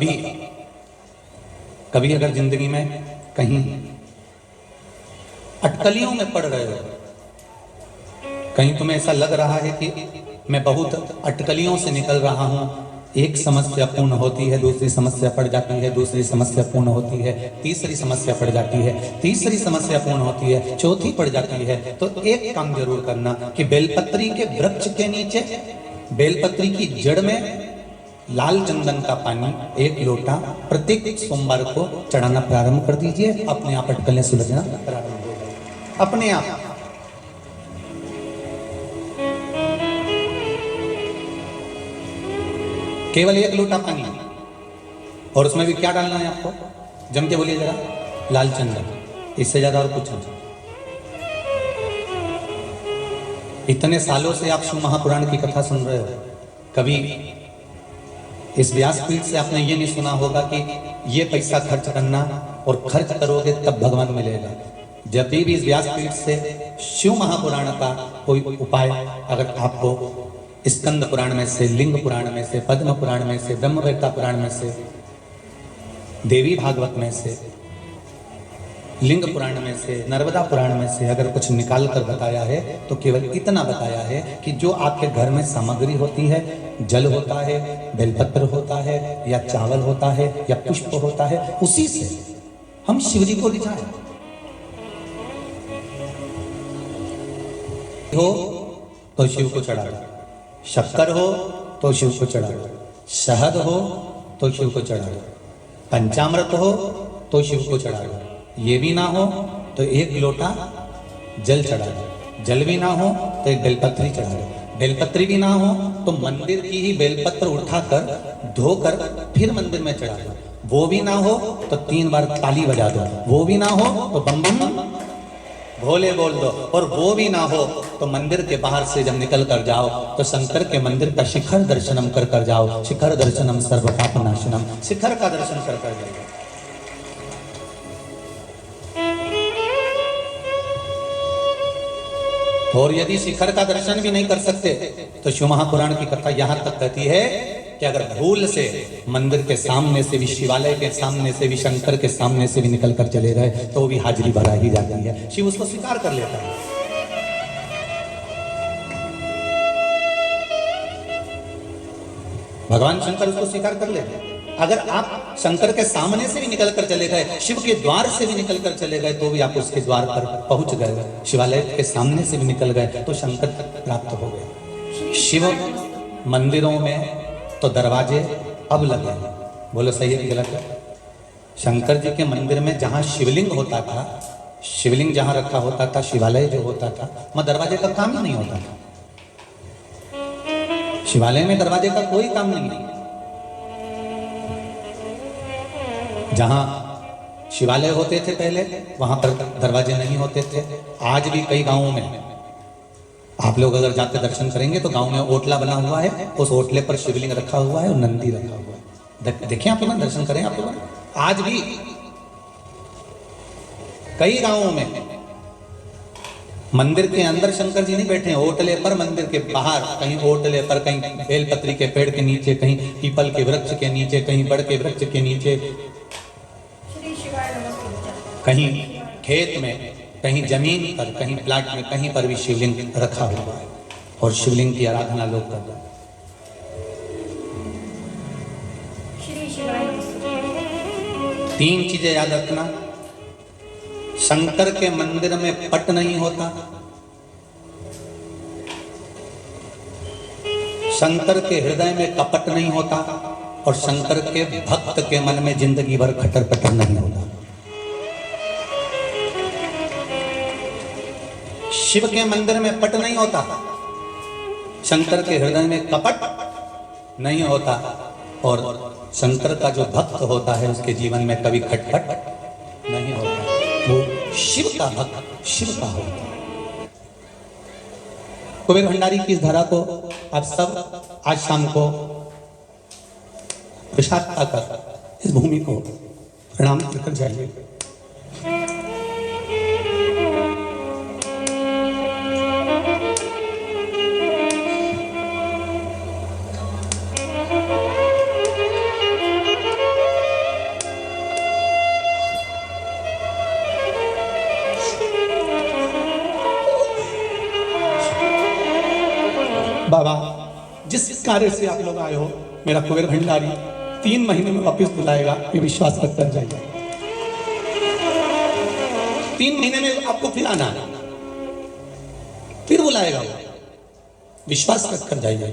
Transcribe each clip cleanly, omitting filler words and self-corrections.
कभी कभी अगर जिंदगी में कहीं अटकलियों में पड़ रहे हो, कहीं तुम्हें ऐसा लग रहा है कि मैं बहुत अटकलियों से निकल रहा हूं, एक समस्या पूर्ण होती है, दूसरी समस्या पड़ जाती है, दूसरी समस्या पूर्ण होती है, तीसरी समस्या पड़ जाती है, तीसरी समस्या पूर्ण होती है, चौथी पड़ जाती है, तो एक काम जरूर करना कि बेलपत्री के वृक्ष के नीचे बेलपत्री की जड़ में लाल चंदन का पानी 1 लोटा प्रत्येक सोमवार को चढ़ाना प्रारंभ कर दीजिए। अपने आप अटकलें सुलझना प्रारंभ हो जाएगी अपने आप। केवल 1 लोटा पानी, और उसमें भी क्या डालना है आपको, जम के बोलिए जरा, लाल चंदन, इससे ज्यादा और कुछ नहीं। इतने सालों से आप शिव महापुराण की कथा सुन रहे हो, कभी इस व्यासपीठ से आपने ये नहीं सुना होगा कि ये पैसा खर्च करना और खर्च करोगे तब भगवान मिलेगा। जब भी इस व्यासपीठ से शिव महापुराण का कोई उपाय अगर आपको स्कंद पुराण में से, लिंग पुराण में से, पद्म पुराण में से, ब्रह्मवेत्ता पुराण में से, देवी भागवत में से, लिंग पुराण में से, नर्मदा पुराण में से अगर कुछ निकाल कर बताया है तो केवल इतना बताया है कि जो आपके घर में सामग्री होती है, जल होता है, बेलपत्र होता है, या चावल होता है, या पुष्प होता है, उसी से हम शिव जी को रिझाएं। हो तो शिव को चढ़ा दो, शक्कर हो तो शिव को चढ़ा दो, शहद हो तो शिव को चढ़ा दो, पंचामृत हो तो शिव को चढ़ा दो, ये भी ना हो तो 1 लोटा जल चढ़ा दो, जल भी ना हो तो 1 बेलपत्री चढ़ा दो, बेलपत्री भी ना हो तो मंदिर की ही बेलपत्र उठाकर धोकर फिर मंदिर में चढ़ा दो, वो भी ना हो तो 3 बार ताली बजा दो, वो भी ना हो तो बम बम भोले बोल दो, और वो भी ना हो तो मंदिर के बाहर से जब निकल कर जाओ तो शंकर के मंदिर का शिखर दर्शनम कर जाओ। शिखर दर्शनम सर्व पाप नाशनम, शिखर का दर्शन कर जाओ। और यदि शिखर का दर्शन भी नहीं कर सकते तो शिव महापुराण की कथा यहां तक कहती है कि अगर भूल से मंदिर के सामने से भी, शिवालय के सामने से भी, शंकर के सामने से भी निकल कर चले गए तो वो भी हाजिरी भरा ही जाती है, शिव उसको स्वीकार कर लेता है। भगवान शंकर उसको स्वीकार कर लेते हैं। अगर आप शंकर के सामने से भी निकल कर चले गए, शिव के द्वार से भी निकल कर चले गए तो भी आप उसके द्वार पर पहुंच गए, शिवालय के सामने से भी निकल गए तो शंकर प्राप्त हो गए। शिव मंदिरों में तो दरवाजे अब लगे हैं, बोलो सही है कि गलत है? शंकर जी के मंदिर में जहां शिवलिंग होता था, शिवलिंग जहां रखा होता था, शिवालय जो होता था, वहां दरवाजे का काम ही नहीं होता था। शिवालय में दरवाजे का कोई काम नहीं है। जहां शिवालय होते थे पहले वहां पर दरवाजे नहीं होते थे। आज भी कई गांवों में आप लोग अगर जाके दर्शन करेंगे तो गांव में ओटला बना हुआ है, उस ओटले पर शिवलिंग रखा हुआ है और नंदी रखा हुआ है। देखिए आप लोग, दर्शन करें आप लोग। आज भी कई गांवों में मंदिर के अंदर शंकर जी नहीं बैठे हैं, ओटले पर, मंदिर के बाहर कहीं ओटले पर, कहीं बेलपत्री के पेड़ के नीचे, कहीं पीपल के वृक्ष के नीचे, कहीं बड़ के वृक्ष के नीचे, कहीं खेत में, कहीं जमीन पर, कहीं प्लाट में, कहीं पर भी शिवलिंग रखा हुआ है और शिवलिंग की आराधना लोग कर रहे हैं। तीन चीजें याद रखना, शंकर के मंदिर में पट नहीं होता, शंकर के हृदय में कपट नहीं होता, और शंकर के भक्त के मन में जिंदगी भर खटर पटर नहीं होता। शिव के मंदिर में पट नहीं होता, शंकर के हृदय में कपट नहीं होता, और शंकर का जो भक्त होता है उसके जीवन में कभी खटपट नहीं होता। वो शिव का भक्त शिव का होता है। कुबेर भंडारी की इस धारा को आप सब आज शाम को प्रसाद पाकर इस भूमि को प्रणाम कर जाइए। बाबा जिस कार्य से आप लोग आए हो मेरा कुबेर भंडारी 3 महीने में वापिस बुलाएगा, ये विश्वास रख कर जाइए। 3 महीने में आपको फिर आना, फिर बुलाएगा, विश्वास रख कर जाइए।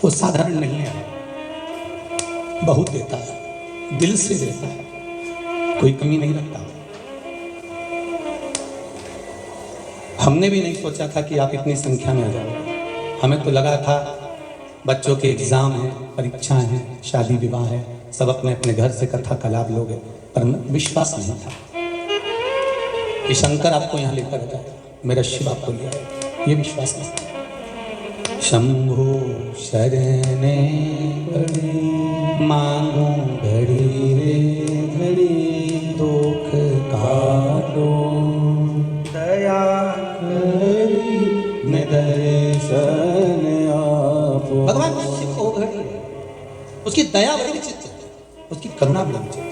वो साधारण नहीं है, बहुत देता है, दिल से देता है, कोई कमी नहीं रखता। हमने भी नहीं सोचा था कि आप इतनी संख्या में आ जाओगे। हमें तो लगा था बच्चों के एग्जाम है, परीक्षाएं हैं, शादी विवाह है, सब अपने अपने घर से कथा का लाभ लोगे, पर विश्वास नहीं था कि शंकर आपको यहाँ लेकर जाएगा, मेरा शिव आपको ले आएगा, ये विश्वास नहीं था। शंभो शरणे घड़ी मांगू घड़ी रे घड़ी दुख काटो दया करी निदर्शन आपो। भगवान शिव को घड़ी है, उसकी दया बड़ी विचित्र है, उसकी करुणा बड़ी विचित्र है,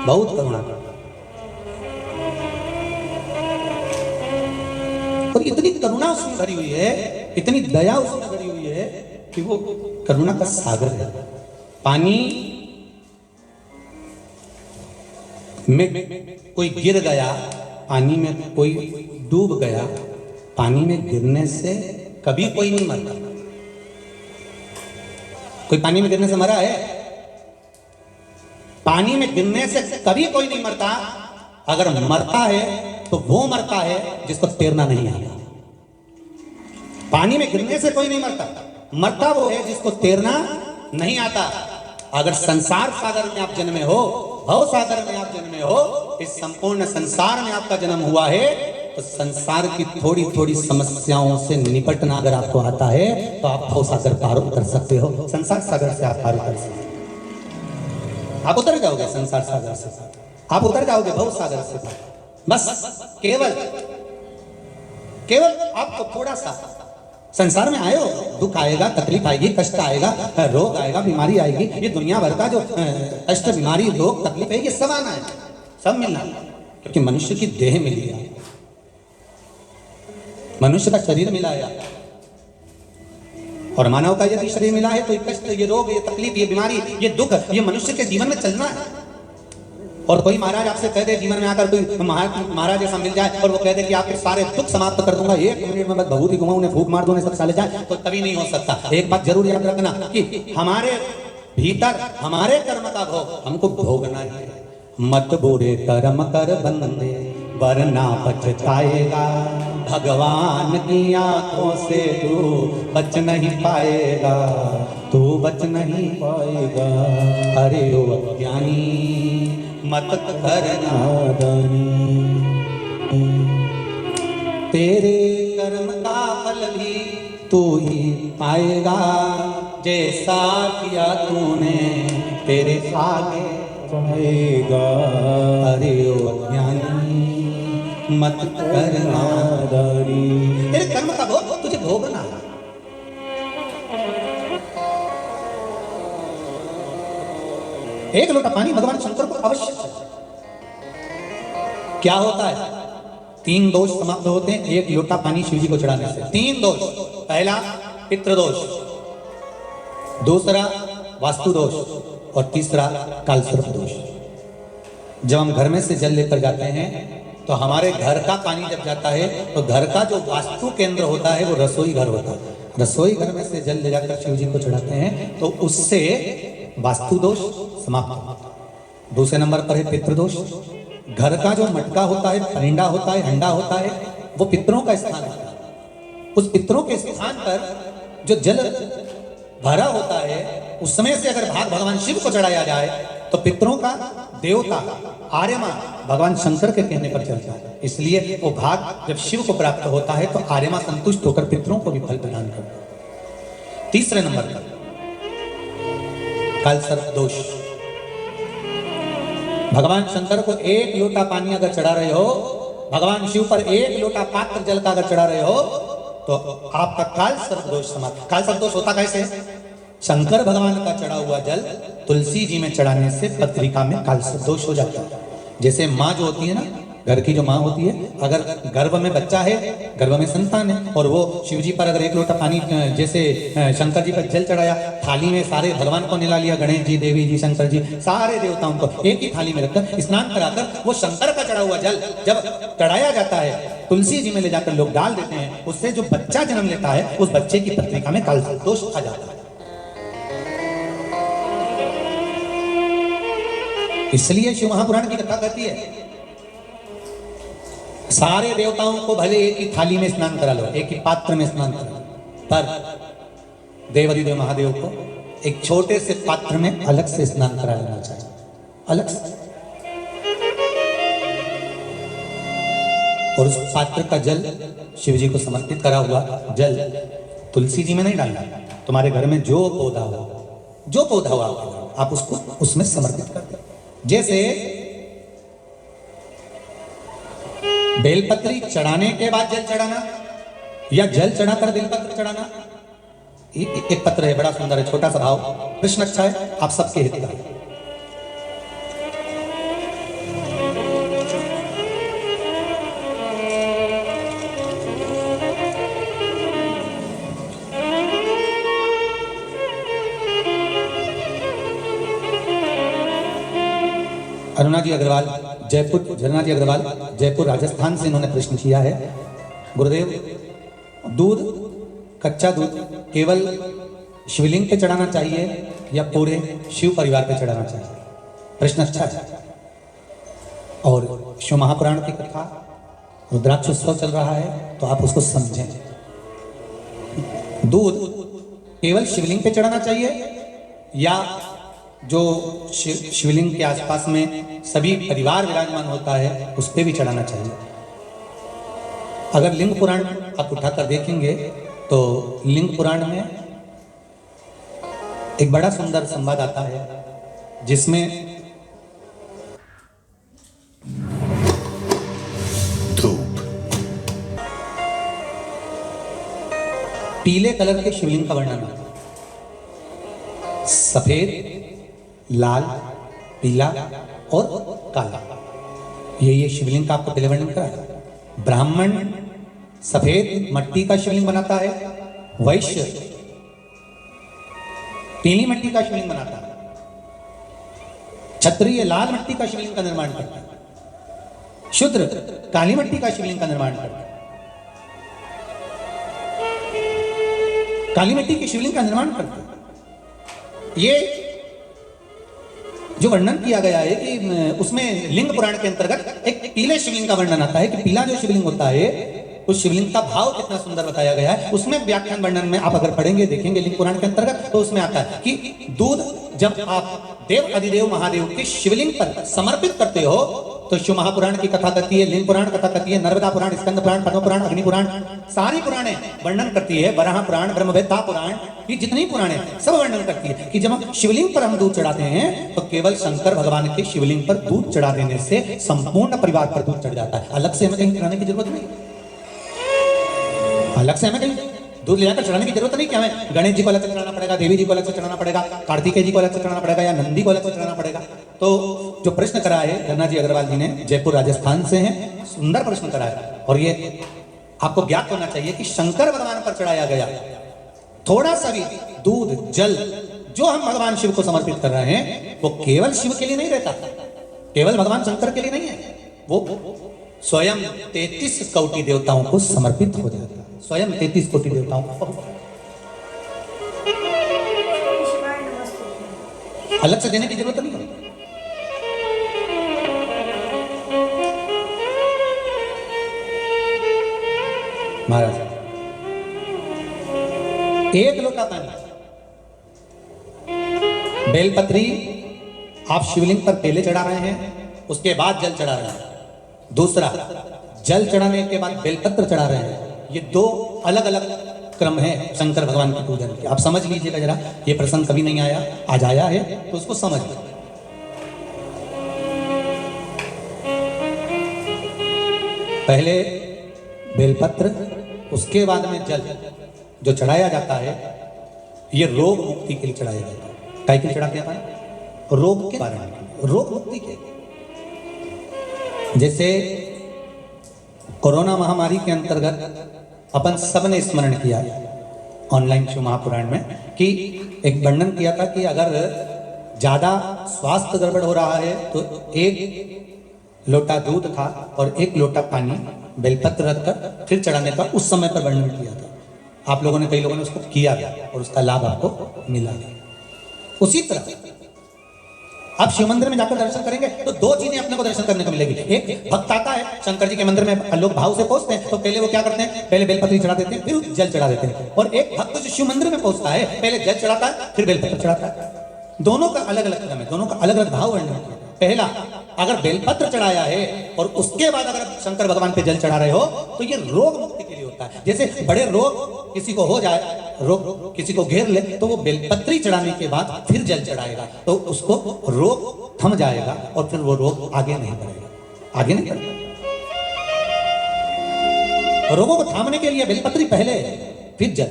बहुत करुणा करता। और इतनी करुणा उसमें भरी हुई है, इतनी दया उसमें भरी हुई है कि वो करुणा का सागर है। पानी में कोई गिर गया, पानी में कोई डूब गया, पानी में गिरने से कभी कोई नहीं मरता। कोई पानी में गिरने से मरा है? पानी में गिरने से कभी कोई नहीं मरता। अगर मरता है तो वो मरता है जिसको तैरना नहीं आता। पानी में गिरने से कोई नहीं मरता, मरता वो है जिसको तैरना नहीं आता। अगर संसार सागर में आप जन्मे हो, भव सागर में आप जन्मे हो, इस संपूर्ण संसार में आपका जन्म हुआ है, तो संसार की थोड़ी थोड़ी समस्याओं से निपटना अगर आपको आता है तो आप भव सागर पार कर सकते हो, संसार सागर से आप पार कर सकते हो। आप उतर जाओगे संसार सागर से, आप उतर जाओगे भव सागर से। बस केवल आपको थोड़ा सा संसार में आए हो, दुख आएगा, तकलीफ आएगी, कष्ट आएगा, रोग आएगा, बीमारी आएगी, ये दुनिया भर का जो कष्ट, बीमारी, रोग, तकलीफ है, ये सब आना है, सब मिलना है, क्योंकि मनुष्य की देह मिली है, मनुष्य का शरीर मिला है, और मानव का यदि शरीर मिला है तो ये कष्ट, ये रोग, ये तकलीफ, ये बीमारी, ये दुख, ये मनुष्य के जीवन में चलना है। और कोई महाराज आपसे कह दे जीवन में आकर, कोई महाराज ऐसा मिल जाए और वो कह दे कि आपके सारे दुख समाप्त कर दूंगा, 1 मिनट में बस भभूति घुमाऊं, उन्हें फूंक मार दूं, सब साले जाए, तो कभी नहीं हो सकता। एक बात जरूर याद रखना कि हमारे भीतर हमारे कर्म का भोग हमको भोगना है। मत बुरे कर्म कर बंदे वरना पछताएगा, भगवान की आंखों से तू बच नहीं पाएगा, तू बच नहीं पाएगा। अरे ओ अज्ञानी मत करना दानी, तेरे कर्म का फल भी तू ही पाएगा, जैसा किया तूने तेरे आगे पाएगा। अरे ओ अज्ञानी मत करना दानी, तेरे कर्म का भोग तुझे भोगना है। एक लोटा पानी भगवान शंकर को अवश्य चाहिए। क्या होता है? 3 दोष समाप्त होते हैं एक लोटा पानी शिव जी को चढ़ाने से। 3 दोष, पहला पितृदोष, दूसरा वास्तु दोष, और तीसरा कालसर्प दोष। जब हम घर में से जल लेकर जाते हैं तो हमारे घर का पानी जब जाता है तो घर का जो वास्तु केंद्र होता है वो रसोई घर होता है। रसोई घर में से जल ले जाकर शिव जी को चढ़ाते हैं तो उससे वास्तु दोष समाप्त। दूसरे नंबर पर है पितृदोष। घर का जो मटका होता है, परिंडा होता है, हंडा होता है, वो पितरों का स्थान होता है। उस पितरों के स्थान पर जो जल भरा होता है उसमें से अगर भाग भगवान शिव को चढ़ाया जाए तो पितरों का देवता आर्यमा भगवान शंकर के कहने पर चलता है। इसलिए वो भाग जब शिव को प्राप्त होता है तो आर्यमा संतुष्ट होकर पितरों को भी फल प्रदान करता है। तीसरे नंबर पर कालसर्प दोष। भगवान शंकर को 1 लोटा पानी अगर चढ़ा रहे हो, भगवान शिव पर 1 लोटा पात्र जल का अगर चढ़ा रहे हो तो आपका कालसर्प दोष समाप्त। कालसर्प दोष होता कैसे? शंकर भगवान का चढ़ा हुआ जल तुलसी जी में चढ़ाने से पत्रिका में कालसर्प दोष हो जाता है। जैसे माँ जो होती है ना, घर की जो माँ होती है, अगर गर्भ में बच्चा है, गर्भ में संतान है, और वो शिव जी पर अगर एक लोटा पानी, जैसे शंकर जी पर जल चढ़ाया, थाली में सारे भगवान को निला लिया, गणेश जी, देवी जी, शंकर जी, सारे देवताओं को एक ही थाली में रखकर स्नान कराकर वो शंकर का चढ़ा हुआ जल जब चढ़ाया जाता है, तुलसी जी में ले जाकर लोग डाल देते हैं, उससे जो बच्चा जन्म लेता है उस बच्चे की पत्रिका में काल दोष आ जाता है। इसलिए शिव महापुराण की कथा कहती है सारे देवताओं को भले एक ही थाली में स्नान करा लो, एक ही पात्र में स्नान करा लो, पर देवाधिदेव महादेव को एक छोटे से पात्र में अलग से स्नान करा लेना चाहिए, अलग से। और उस पात्र का जल शिव जी को समर्पित करा हुआ जल तुलसी जी में नहीं डालना, तुम्हारे घर में जो पौधा हो आप उसको उसमें समर्पित कर दो। जैसे बेलपत्री चढ़ाने के बाद जल चढ़ाना या जल चढ़ाकर बेलपत्र चढ़ाना, एक पत्र है बड़ा सुंदर है, छोटा सा भाव, प्रश्न अच्छा है, आप सबके हित का। अरुणा जी अग्रवाल जयपुर, झरना जी अग्रवाल जयपुर राजस्थान से इन्होंने प्रश्न किया है, गुरुदेव दूध, कच्चा दूध केवल शिवलिंग पे चढ़ाना चाहिए या पूरे शिव परिवार पे चढ़ाना चाहिए? प्रश्न अच्छा है। और शिव महापुराण की कथा, रुद्राक्ष उत्सव चल रहा है तो आप उसको समझें। दूध केवल शिवलिंग पे चढ़ाना चाहिए या जो शिवलिंग के आसपास में सभी परिवार विराजमान होता है उस पे भी चढ़ाना चाहिए? अगर लिंग पुराण आप उठाकर देखेंगे तो लिंग पुराण में एक बड़ा सुंदर संवाद आता है जिसमें धूप, पीले कलर के शिवलिंग का वर्णन आता है, सफेद, लाल, पीला और काला, ये शिवलिंग का आपको पहले वर्णन करा है। ब्राह्मण सफेद मट्टी का शिवलिंग बनाता है, वैश्य पीली मट्टी का शिवलिंग बनाता है, क्षत्रिय लाल मट्टी का शिवलिंग का निर्माण करता है, शूद्र काली मट्टी का शिवलिंग का निर्माण करता है। काली मिट्टी के शिवलिंग का निर्माण करता है। ये जो वर्णन किया गया है कि उसमें लिंग पुराण के अंतर्गत एक पीले शिवलिंग का वर्णन आता है कि पीला जो शिवलिंग होता है उस शिवलिंग का भाव कितना सुंदर बताया गया है। उसमें व्याख्यान वर्णन में आप अगर पढ़ेंगे देखेंगे लिंग पुराण के अंतर्गत तो उसमें आता है कि दूध जब आप देव अधिदेव महादेव के शिवलिंग पर समर्पित करते हो तो शिव महापुराण की कथा करती है, लिंग पुराण कथा करती है, नर्मदा पुराण, स्कंद पुराण, पद्म पुराण, अग्नि पुराण, सारी पुराणे वर्णन करती है, वराह पुराण, ब्रह्मवेत्ता पुराण, ये जितनी पुराणे सब वर्णन करती है कि जब हम शिवलिंग पर हम दूध चढ़ाते हैं तो केवल शंकर भगवान के शिवलिंग पर दूध चढ़ा देने से संपूर्ण परिवार पर दूध चढ़ जाता है। अलग से हमें कहीं चढ़ाने की जरूरत नहीं, अलग से हमें कहीं दूध ले जाकर चढ़ाने की जरूरत नहीं कि हमें गणेश जी को अलग से चढ़ाना पड़ेगा, देवी जी को अलग से चढ़ाना पड़ेगा, कार्तिकेय जी को अलग से चढ़ाना पड़ेगा या नंदी को अलग से चढ़ाना पड़ेगा। तो जो प्रश्न करा है झरना जी अग्रवाल जी ने, जयपुर राजस्थान से हैं, सुंदर प्रश्न करा है और ये आपको ज्ञात होना चाहिए कि शंकर भगवान पर चढ़ाया गया थोड़ा सा भी दूध जल जो हम भगवान शिव को समर्पित कर रहे हैं वो केवल शिव के लिए नहीं रहता, केवल भगवान शंकर के लिए नहीं है, वो स्वयं 33 कोटि देवताओं को समर्पित हो जाता है, स्वयं 33 कोटि देवताओं को अलग से देने की जरूरत नहीं है। महाराज एक लोटा पानी, बेलपत्री आप शिवलिंग पर पहले चढ़ा रहे हैं, उसके बाद जल चढ़ा रहे हैं, दूसरा जल चढ़ाने के बाद बेलपत्र चढ़ा रहे हैं, ये दो अलग अलग क्रम है शंकर भगवान की पूजन के। आप समझ लीजिएगा जरा, ये प्रसंग कभी नहीं आया, आज आया है तो उसको समझ लीजिए। पहले बेलपत्र, उसके बाद में जल जो चढ़ाया जाता है ये रोग मुक्ति के लिए चढ़ाया जाता है। काय के लिए चढ़ाते हैं? रोग के कारण, रोग मुक्ति के। जैसे कोरोना महामारी के अंतर्गत अपन सब ने स्मरण किया ऑनलाइन शिव महापुराण में कि एक वर्णन किया था कि अगर ज्यादा स्वास्थ्य गड़बड़ हो रहा है तो एक लोटा दूध था और एक लोटा पानी बेलपत्र रखकर फिर चढ़ाने का उस समय पर वर्णन किया था। आप लोगों ने, कई लोगों ने उसको किया था और उसका लाभ आपको मिला। उसी तरह आप शिव मंदिर में जाकर दर्शन करेंगे तो दो चीजें अपने को दर्शन करने को मिलेगी। एक भक्त आता है शंकर जी के मंदिर में, लोग भाव से पहुंचते हैं तो पहले वो क्या करते हैं, पहले बेलपत्री चढ़ा देते हैं फिर जल चढ़ा देते हैं। और एक भक्त जो शिव मंदिर में पहुंचता है पहले जल चढ़ाता है फिर बेलपत्र चढ़ाता है। दोनों का अलग अलग क्रम है, दोनों का अलग अलग भाव वर्णन है। पहला, अगर बेलपत्र चढ़ाया है और उसके बाद अगर शंकर भगवान पे जल चढ़ा रहे हो तो ये रोग मुक्ति के लिए होता है। जैसे बड़े रोग किसी को हो जाए, रोग किसी को घेर ले तो वो बेलपत्री चढ़ाने के बाद फिर जल चढ़ाएगा तो उसको रोग थम जाएगा और फिर वो रोग आगे नहीं बढ़ेगा, आगे नहीं बढ़ेगा। रोगों को थामने के लिए बेलपत्री पहले फिर जल।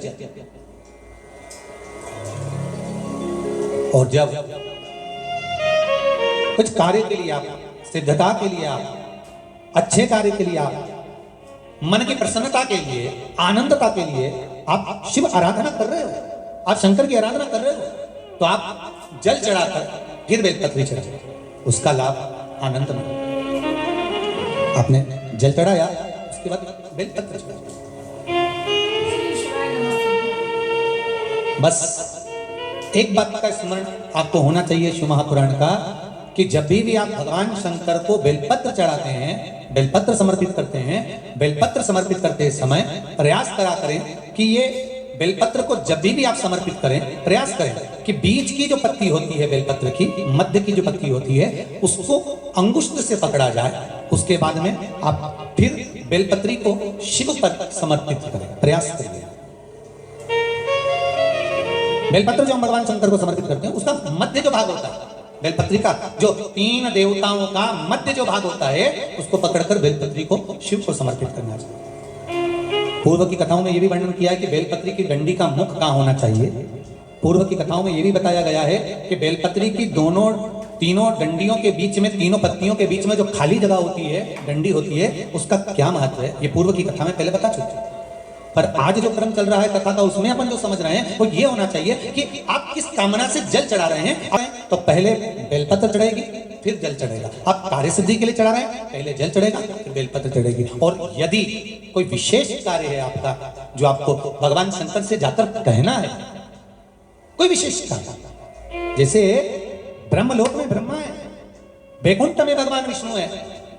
और जब कुछ कार्य के लिए आप, सिद्धता के लिए आप, अच्छे कार्य के लिए आप, मन की प्रसन्नता के लिए, आनंदता के लिए आप शिव आराधना कर रहे हो, आप शंकर की आराधना कर रहे हो तो आप जल चढ़ाकर फिर बेलपत्री चढ़ाए, उसका लाभ आनंद में। आपने जल चढ़ाया उसके बाद बेलपत्र चढ़ाया। बस एक बात का स्मरण आपको होना चाहिए शिव महापुराण का कि जब भी आप भगवान शंकर को बेलपत्र चढ़ाते हैं, बेलपत्र समर्पित करते हैं, बेलपत्र समर्पित करते समय प्रयास करा करें कि ये बेलपत्र को जब भी आप समर्पित करें प्रयास करें कि बीच की जो पत्ती होती है बेलपत्र की, मध्य की जो पत्ती होती है उसको अंगुष्ठ से पकड़ा जाए। उसके बाद में आप फिर बेलपत्री को शिव पर समर्पित करें, प्रयास करिए। बेलपत्र जो हम भगवान शंकर को समर्पित करते हैं उसका मध्य जो भाग होता है बेलपत्री का, जो तीन देवताओं का मध्य जो भाग होता है उसको पकड़कर बेलपत्री को शिव को समर्पित करना चाहिए। पूर्व की कथाओं में यह भी वर्णन किया है कि बेलपत्री की डंडी का मुख कहां होना चाहिए। पूर्व की कथाओं में यह भी बताया गया है कि बेलपत्री की तीनों डंडियों के बीच में, तीनों पत्तियों के बीच में जो खाली जगह होती है, डंडी होती है, उसका क्या महत्व है ये पूर्व की कथा में पहले बता चुके। पर आज जो क्रम चल रहा है कथा का उसमें अपन जो समझ रहे हैं वो ये होना चाहिए कि आप किस कामना से जल चढ़ा रहे हैं तो पहले बेलपत्र चढ़ेगी फिर जल चढ़ेगा। आप कार्य सिद्धि के लिए चढ़ा रहे हैं पहले जल चढ़ेगा फिर बेलपत्र चढ़ेगी। और यदि कोई विशेष कार्य है आपका जो आपको भगवान शंकर से जाकर कहना है, कोई विशेष कार्य, जैसे ब्रह्मलोक में ब्रह्मा है, वैकुंठ में भगवान विष्णु है,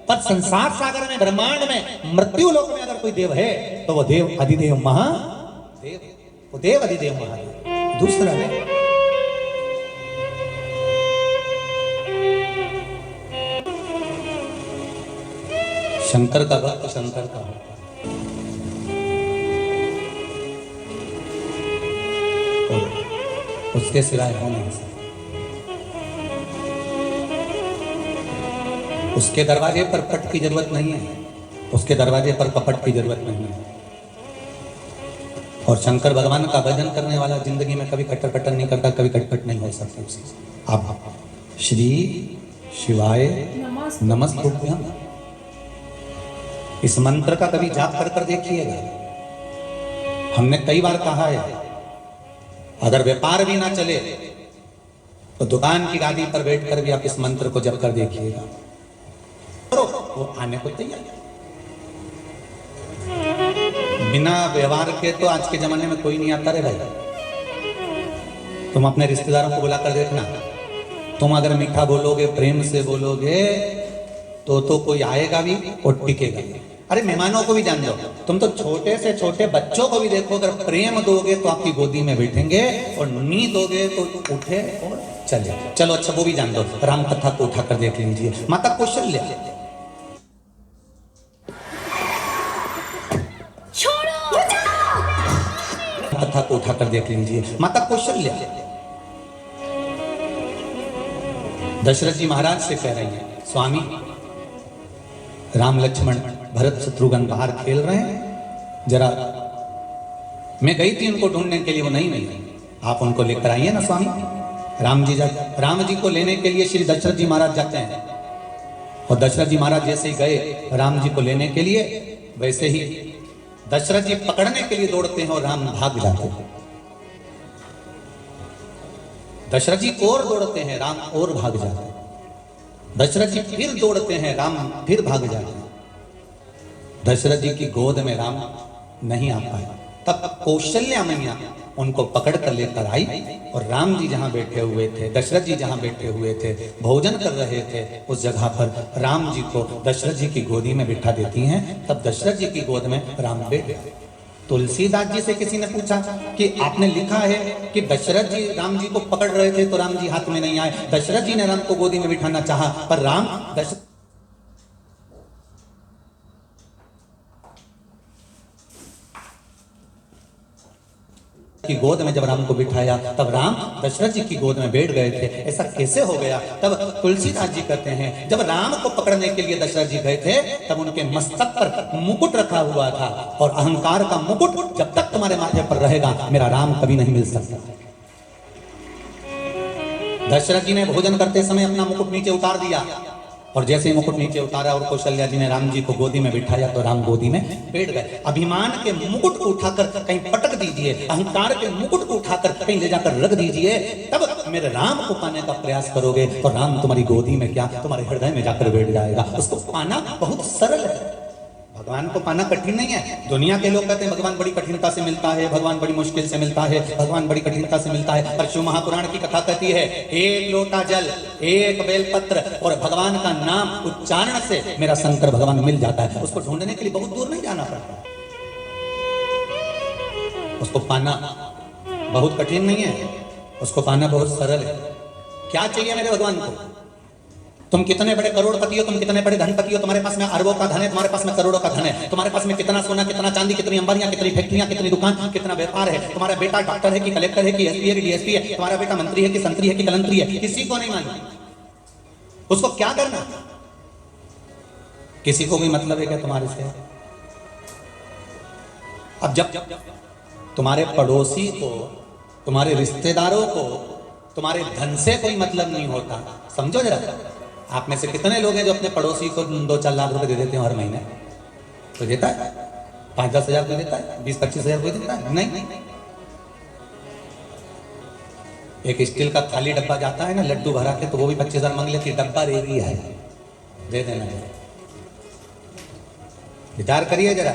पर संसार सागर में, ब्रह्मांड में, मृत्यु लोक में अगर कोई देव है तो वो देव अधिदेव महादेव, वो देव अधिदेव महादेव, दूसरा है। शंकर का भक्त शंकर का होता है, उसके सिवाय हो नहीं सकता। उसके दरवाजे पर पट की जरूरत नहीं है, उसके दरवाजे पर कपट की जरूरत नहीं है। और शंकर भगवान का भजन करने वाला जिंदगी में कभी कट्टर कट्टर नहीं करता, कभी कटपट नहीं हो सकती उसे। आप श्री शिवाय नमस्तुभ्यम इस मंत्र का कभी जाप कर कर देखिएगा। हमने कई बार कहा है अगर व्यापार भी ना चले तो दुकान की गादी पर बैठकर भी आप इस मंत्र को जप कर देखिएगा, वो आने को तैयार। बिना व्यवहार के तो आज के जमाने में कोई नहीं आता रे भाई। तुम अपने रिश्तेदारों को बुलाकर देखना, तुम अगर मीठा बोलोगे, प्रेम से बोलोगे तो कोई आएगा भी और टिकेगा भी। अरे मेहमानों को भी जान जाओ, तुम तो छोटे से छोटे बच्चों को भी देखो, अगर प्रेम दोगे तो आपकी गोदी में बैठेंगे और नी दोगे तो उठे और चले। चलो अच्छा वो भी जान दो, राम कथा को उठाकर देख लीजिए। माता कौशल्या, कथा को उठाकर देख लीजिए। माता कौशल्या दशरथ जी महाराज से कह रही है, स्वामी राम लक्ष्मण भरत शत्रुघ्न बाहर खेल रहे हैं, जरा मैं गई थी उनको ढूंढने के लिए, वो नहीं मिली, आप उनको लेकर आइए ना स्वामी। राम जी को लेने के लिए श्री दशरथ जी महाराज जाते हैं और दशरथ जी महाराज जैसे ही गए राम जी को लेने के लिए वैसे ही दशरथ जी पकड़ने के लिए दौड़ते हैं और राम भाग जाते हैं। दशरथ जी और दौड़ते हैं, राम और भाग जाते हैं। दशरथ जी फिर दौड़ते हैं, राम फिर भाग जाते हैं। दशरथ जी की गोद में राम नहीं आ पाए। तब कौशल्या मैया उनको पकड़ कर लेकर आई और राम जी जहां बैठे हुए थे, दशरथ जी जहां बैठे हुए थे, भोजन कर रहे थे, उस जगह पर राम जी को दशरथ जी की गोदी में बिठा देती हैं। तब दशरथ जी की गोद में राम बैठ गए। तुलसीदास जी से किसी ने पूछा कि आपने लिखा है कि दशरथ जी राम जी को पकड़ रहे थे तो राम जी हाथ में नहीं आए, दशरथ जी ने राम को गोदी में बिठाना चाहा पर राम दशरथ की गोद में जब राम को बिठाया तब राम दशरथ जी की गोद में बैठ गए थे। ऐसा कैसे हो गया? तब तुलसीदास जी कहते हैं जब राम को पकड़ने के लिए दशरथ जी गए थे तब उनके मस्तक पर मुकुट रखा हुआ था और अहंकार का मुकुट जब तक तुम्हारे माथे पर रहेगा मेरा राम कभी नहीं मिल सकता। दशरथ जी ने भोजन करते समय अपना मुकुट नीचे उतार दिया और जैसे ही मुकुट नीचे उतारा और कौशल्या जी ने राम जी को गोदी में बिठाया तो राम गोदी में बैठ गए। अभिमान के मुकुट को उठाकर कहीं पटक दीजिए, अहंकार के मुकुट को उठाकर कहीं ले जाकर रख दीजिए, तब मेरे राम को पाने का प्रयास करोगे तो राम तुम्हारी गोदी में क्या तुम्हारे हृदय में जाकर बैठ जाएगा। उसको पाना बहुत सरल है, भगवान को पाना कठिन नहीं है। दुनिया के लोग कहते हैं भगवान बड़ी कठिनता से मिलता है, भगवान बड़ी मुश्किल से मिलता है, भगवान बड़ी कठिनता से मिलता है। पर शिव महापुराण की कथा कहती है एक लोटा जल, एक बेलपत्र और भगवान का नाम उच्चारण से मेरा शंकर भगवान मिल जाता है। उसको ढूंढने के लिए बहुत दूर नहीं जाना पड़ता, उसको पाना बहुत कठिन नहीं है, उसको पाना बहुत सरल है। क्या चाहिए मेरे भगवान को? तुम कितने बड़े करोड़पति हो, तुम कितने बड़े धनपति हो, तुम्हारे पास में अरबों का धन है, तुम्हारे पास में करोड़ों का धन है, तुम्हारे पास में कितना सोना, कितना चांदी, कितनी अंबारियां, कितनी फैक्ट्रियां, कितनी दुकान, कितना व्यापार है, तुम्हारा बेटा डॉक्टर है कि कलेक्टर है कि एसपी है कि डीएसपी है, तुम्हारा बेटा मंत्री है कि संतरी है कि कलंतरी है, किसी को नहीं मालूम। उसको क्या करना? किसी को भी मतलब है क्या तुम्हारे से? अब जब तुम्हारे पड़ोसी को, तुम्हारे रिश्तेदारों को तुम्हारे धन से कोई मतलब नहीं होता, समझो जरा। आप में से कितने लोग हैं जो अपने पड़ोसी को 2-4 लाख रुपए दे देते हैं हर महीने? तो देता है? 5-10 हजार कोई देता है? 20-25 हजार कोई देता है? नहीं। एक स्टील का थाली डब्बा जाता है ना लड्डू भरा के, तो वो भी 25 हजार मांग लेती, डब्बा रेगी है, दे देना जरा। विचार करिए जरा।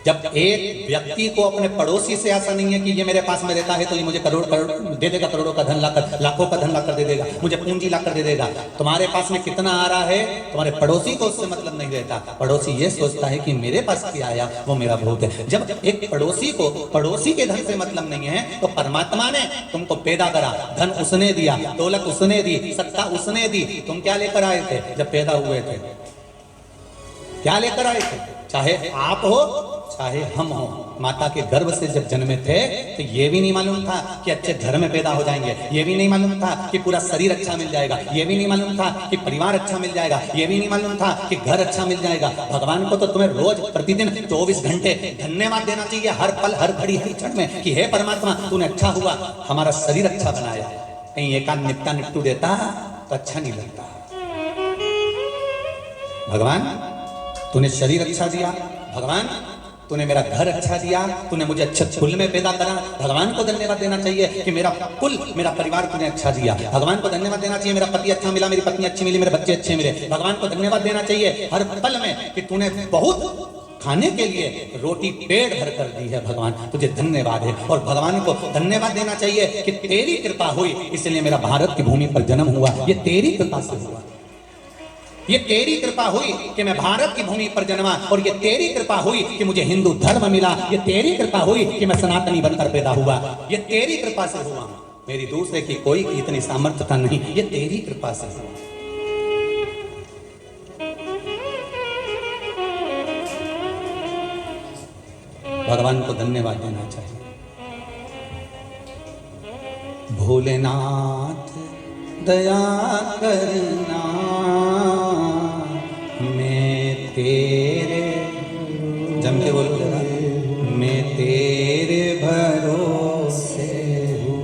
जब एक व्यक्ति को अपने पड़ोसी से आशा नहीं है कि ये मेरे पास में रहता है तो ये मुझे करोड़ दे देगा, करोड़ों का धन लाकर, लाखों का धन लाकर दे देगा, मुझे पूंजी लाकर दे देगा। तुम्हारे पास में कितना आ रहा है तुम्हारे पड़ोसी को उससे मतलब नहीं रहता। पड़ोसी ये सोचता है कि मेरे पास क्या आया वो मेरा बहुत है। जब एक पड़ोसी को पड़ोसी के धन से मतलब नहीं है तो परमात्मा ने तुमको पैदा करा, धन उसने दिया, दौलत उसने दी, सत्ता उसने दी, तुम क्या लेकर आए थे जब पैदा हुए थे? क्या लेकर आए थे? चाहे आप हो चाहे हम हो, माता के गर्भ से जब जन्मे थे तो ये भी नहीं मालूम था कि अच्छे घर में पैदा हो जाएंगे, ये भी नहीं मालूम था कि पूरा शरीर अच्छा मिल जाएगा, ये भी नहीं मालूम था कि परिवार अच्छा मिल जाएगा, ये भी नहीं मालूम था कि घर अच्छा मिल जाएगा। भगवान को तो तुम्हें रोज प्रतिदिन 24 घंटे धन्यवाद देना चाहिए, हर पल हर घड़ी हर क्षण में कि हे परमात्मा तूने अच्छा हुआ हमारा शरीर अच्छा बनाया। कहीं एक आध निपटा निपटू देता तो अच्छा नहीं लगता। भगवान तूने शरीर अच्छा दिया, भगवान तूने मेरा घर अच्छा दिया, तूने मुझे अच्छे कुल में पैदा करा, भगवान को धन्यवाद देना चाहिए कि मेरा कुल मेरा परिवार तूने अच्छा दिया। भगवान को धन्यवाद देना चाहिए मेरा पति अच्छा मिला, मेरी पत्नी अच्छी मिली, मेरे बच्चे अच्छे मिले। भगवान को धन्यवाद देना चाहिए हर पल में कि तूने बहुत खाने के लिए रोटी पेट भर कर दी है, भगवान तुझे धन्यवाद है। और भगवान को धन्यवाद देना चाहिए कि तेरी कृपा हुई इसलिए मेरा भारत की भूमि पर जन्म हुआ, ये तेरी कृपा से हुआ, ये तेरी कृपा हुई कि मैं भारत की भूमि पर जन्मा, और ये तेरी कृपा हुई कि मुझे हिंदू धर्म मिला, ये तेरी कृपा हुई कि मैं सनातनी बनकर पैदा हुआ, ये तेरी कृपा से हुआ। मेरी दूसरे की कोई इतनी सामर्थ्यता नहीं, ये तेरी कृपा से हुआ। भगवान को धन्यवाद देना चाहिए। भोलेनाथ दया करना, मैं तेरे, जम के बोलो जरा, मैं तेरे भरोसे हूँ,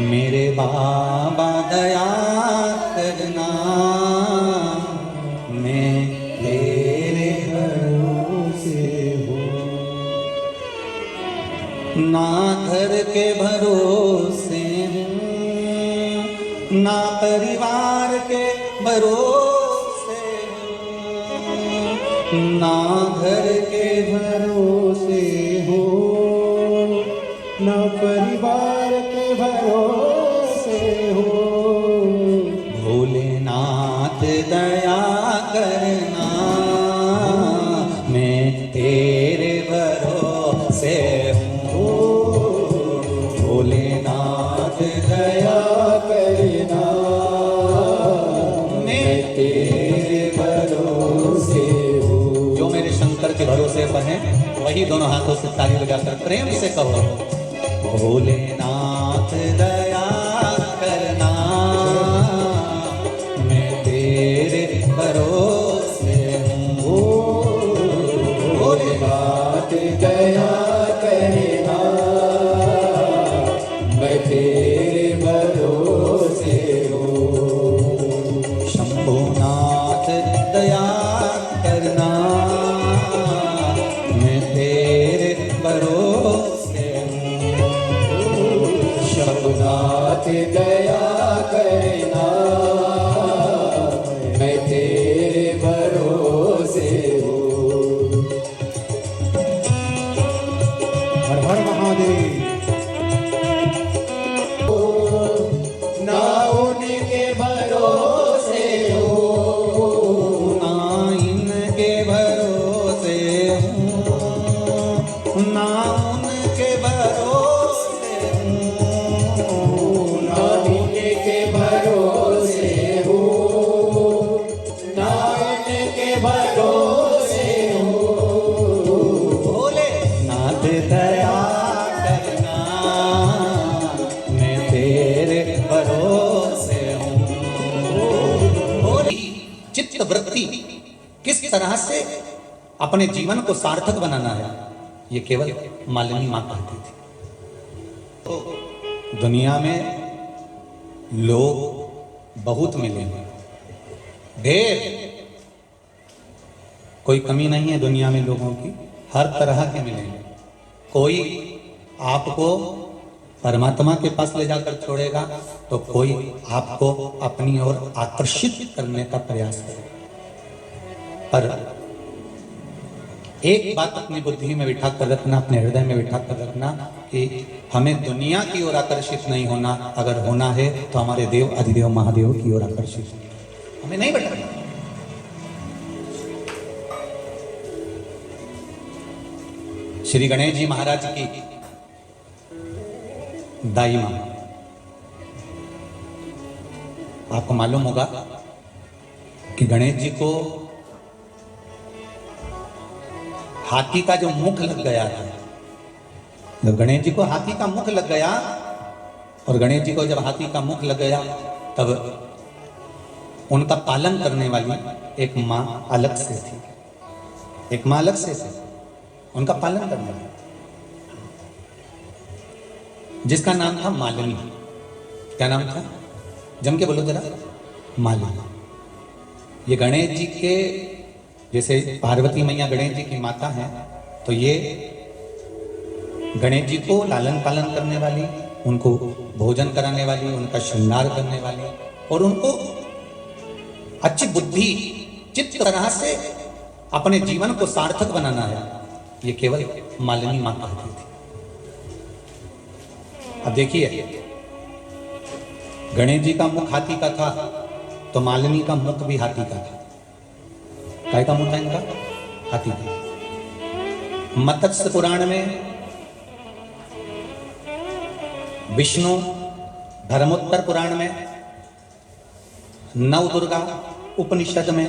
मेरे बाबा दया करना, मैं ना घर के भरोसे हूँ, ना परिवार के भरोसे हूँ, ना घर के भरोसे हो, ना परिवार के भरोसे हो। भोलेनाथ दया करना, मैं तेरे भरोसे हूँ। भोलेनाथ दया करना, मैं तेरे भरोसे हूँ। जो मेरे शंकर के भरोसे पर हैं वही दोनों हाथों से ताली लगाकर प्रेम से कहो, भोलेनाथ दया करना, मैं तेरे भरोसे हूँ। भोलेनाथ दया करना, मैं तेरे भरोसे हूँ। शंभुनाथ दया करना, मैं तेरे भरोसे हूँ। शंभुनाथ दया करना, मैं तेरे भरोसे हूँ। हर हर महादेव। ना उनके भरोसे हो, ना इनके भरोसे हूँ, ना उनके भरोसे हूँ, ना इनके भरोसे हो, ना इनके भरोसे हो। भोलेनाथ दया करना, मैं तेरे भरोसे हूँ। चित्त वृत्ति किस तरह से अपने जीवन को सार्थक बनाना है, ये केवल मालिनी माँ कहती थी। तो दुनिया में लोग बहुत मिलेंगे, ढेर, कोई कमी नहीं है दुनिया में लोगों की, हर तरह के मिलेंगे। कोई आपको परमात्मा के पास ले जाकर छोड़ेगा तो कोई आपको अपनी ओर आकर्षित करने का प्रयास करेगा। पर एक बात अपनी बुद्धि में बिठा कर रखना, अपने हृदय में बिठा कर रखना कि हमें दुनिया की ओर आकर्षित नहीं होना। अगर होना है तो हमारे देव अधिदेव महादेव की ओर आकर्षित, हमें नहीं भटकना। श्री गणेश जी महाराज की दाई मां, आपको मालूम होगा कि गणेश जी को हाथी का जो मुख लग गया था, जब गणेश जी को हाथी का मुख लग गया, और गणेश जी को जब हाथी का मुख लग गया तब उनका पालन करने वाली एक मां अलग से थी, एक मां अलग से थी उनका पालन करने वाली, जिसका नाम था मालिनी। क्या नाम था? जम के बोलो जरा, मालिनी। ये गणेश जी के, जैसे पार्वती मैया गणेश जी की माता हैं, तो ये गणेश जी को लालन पालन करने वाली, उनको भोजन कराने वाली, उनका श्रृंगार करने वाली, और उनको अच्छी बुद्धि चित्त तरह से अपने जीवन को सार्थक बनाना है, ये केवल मालिनी मां कहती थी। अब देखिए, गणेश जी का मुख हाथी का था तो मालिनी का मुख भी हाथी का था। काय का मुख था इनका? हाथी का। मत्स्य पुराण में, विष्णु धर्मोत्तर पुराण में, नवदुर्गा उपनिषद में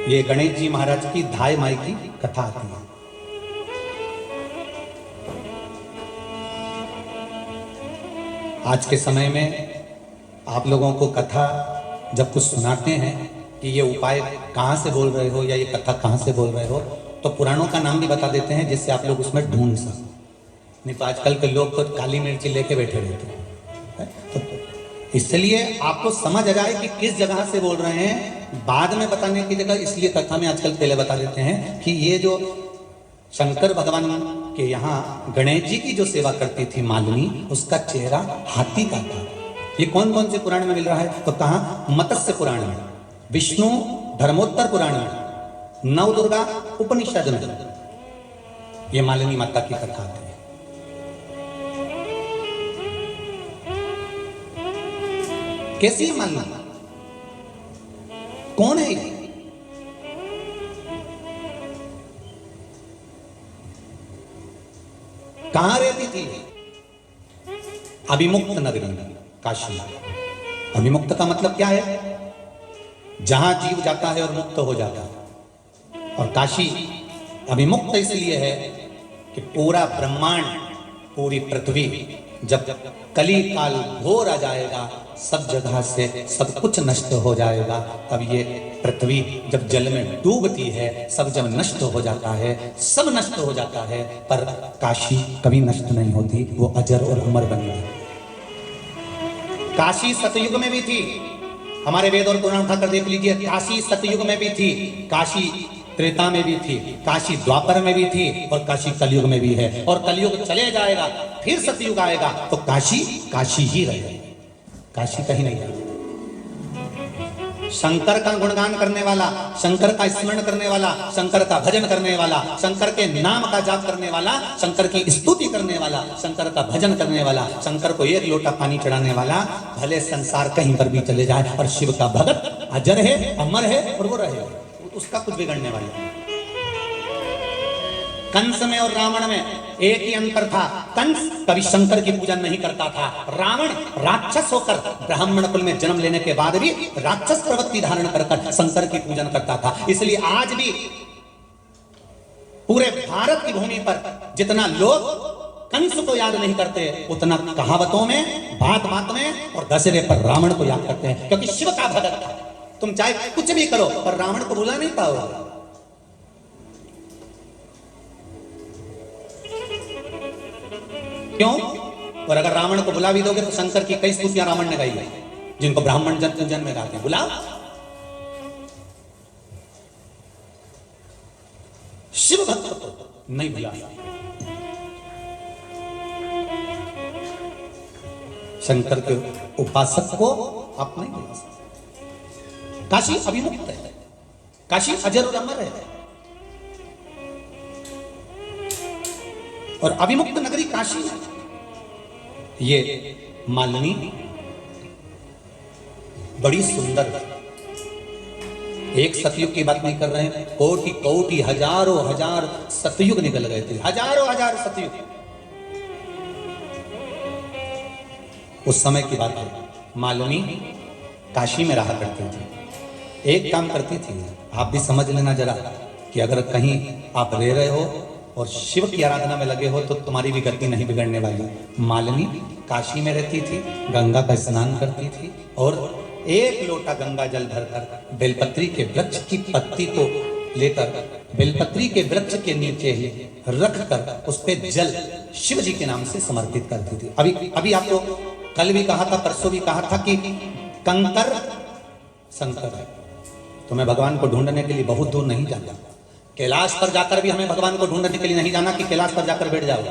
ये गणेश जी महाराज की धाय माई की कथा आती है। आज के समय में आप लोगों को कथा जब कुछ सुनाते हैं कि ये उपाय कहाँ से बोल रहे हो या ये कथा कहाँ से बोल रहे हो, तो पुराणों का नाम भी बता देते हैं जिससे आप लोग उसमें ढूंढ सकें। नहीं तो आजकल के लोग तो काली मिर्ची लेके बैठे रहते हैं। तो इसलिए आपको समझ आ जाए कि किस जगह से बोल रहे हैं, बाद में बताने की जगह इसलिए कथा में आजकल पहले बता देते हैं कि ये जो शंकर भगवान के यहाँ गणेश जी की जो सेवा करती थी मालिनी, उसका चेहरा हाथी का था। ये कौन कौन से पुराण में मिल रहा है? तो कहा मत्स्य पुराण में, विष्णु धर्मोत्तर पुराण में, नवदुर्गा उपनिषद में ये मालिनी माता की कथा है। कैसी है मालिनी? कौन है ये? कहां रहती थी? अभिमुक्त नगरी में, काशी। अभिमुक्त का मतलब क्या है? जहां जीव जाता है और मुक्त हो जाता है। और काशी अभिमुक्त इसलिए है कि पूरा ब्रह्मांड, पूरी पृथ्वी जब कली काल घोर आ जाएगा, सब जगह से सब कुछ नष्ट हो जाएगा, तब ये पृथ्वी जब जल में डूबती है, सब जब नष्ट हो जाता है, सब नष्ट हो जाता है, पर काशी कभी नष्ट नहीं होती, वो अजर और अमर बनी है। काशी सतयुग में भी थी, हमारे वेद और पुराण उठाकर देख लीजिए। काशी सतयुग में भी थी, काशी त्रेता में भी थी, काशी द्वापर में भी थी, और काशी कलयुग में भी है। और कलयुग चले जाएगा, फिर सतयुग आएगा, तो काशी काशी ही रहेगी, काशी कहीं नहीं जाएगी। शंकर का गुणगान करने वाला, शंकर का स्मरण करने वाला, शंकर का भजन करने वाला, शंकर के नाम का जाप करने वाला, शंकर की स्तुति करने वाला, शंकर का भजन करने वाला, शंकर को एक लोटा पानी चढ़ाने वाला, भले संसार कहीं पर भी चले जाए, और शिव का भगत अजर है, अमर है, और वो रहे, उसका कुछ बिगड़ने वाला नहीं। कंस में और रावण में एक ही अंतर था। कंस कभी शंकर की पूजा नहीं करता था। रावण राक्षस होकर ब्राह्मण कुल में जन्म लेने के बाद भी राक्षस प्रवृत्ति धारण कर शंकर की पूजन करता था। इसलिए आज भी पूरे भारत की भूमि पर जितना लोग कंस को याद नहीं करते, उतना कहावतों में, बात बात में और दशहरे पर रावण को याद करते हैं, क्योंकि शिव का भगत था। तुम चाहे कुछ भी करो, पर रावण को भुला नहीं पाओगे। क्यों? और अगर रावण को बुला भी दोगे तो शंकर की कई स्तुतियां रावण ने गाई है, जिनको ब्राह्मण जन पूजन में गाते हैं। बुलाओ, शिव भक्त को नहीं बुला, शंकर के उपासक को आप नहीं बुला सकते। काशी अभिमुक्त है, काशी अजर और अमर है, और अभिमुक्त नगरी काशी है। ये मालिनी बड़ी सुंदर है। एक सतयुग की बात नहीं कर रहे हैं, कोटि कोटि हजारों हजार सतयुग निकल गए थे, हजारों हजार सतयुग। उस समय की बात है। मालिनी काशी में रहा करती थी। एक काम करती थी, आप भी समझ लेना जरा, कि अगर कहीं आप रह रहे हो और शिव की आराधना में लगे हो तो तुम्हारी भी गति नहीं बिगड़ने वाली। मालिनी काशी में रहती थी, गंगा का स्नान करती थी, और एक लोटा गंगा जल भरकर बेलपत्री के वृक्ष की पत्ती को लेकर बेलपत्री के वृक्ष के नीचे ही रखकर उस पे जल शिव जी के नाम से समर्पित करती थी। अभी आपको कल भी कहा था, परसों भी कहा था कि कंकर शंकर है। तो मैं भगवान को ढूंढने के लिए बहुत दूर नहीं जाता। कैलाश पर जाकर भी हमें भगवान को ढूंढने के लिए नहीं जाना कि कैलाश पर जाकर बैठ जाओ।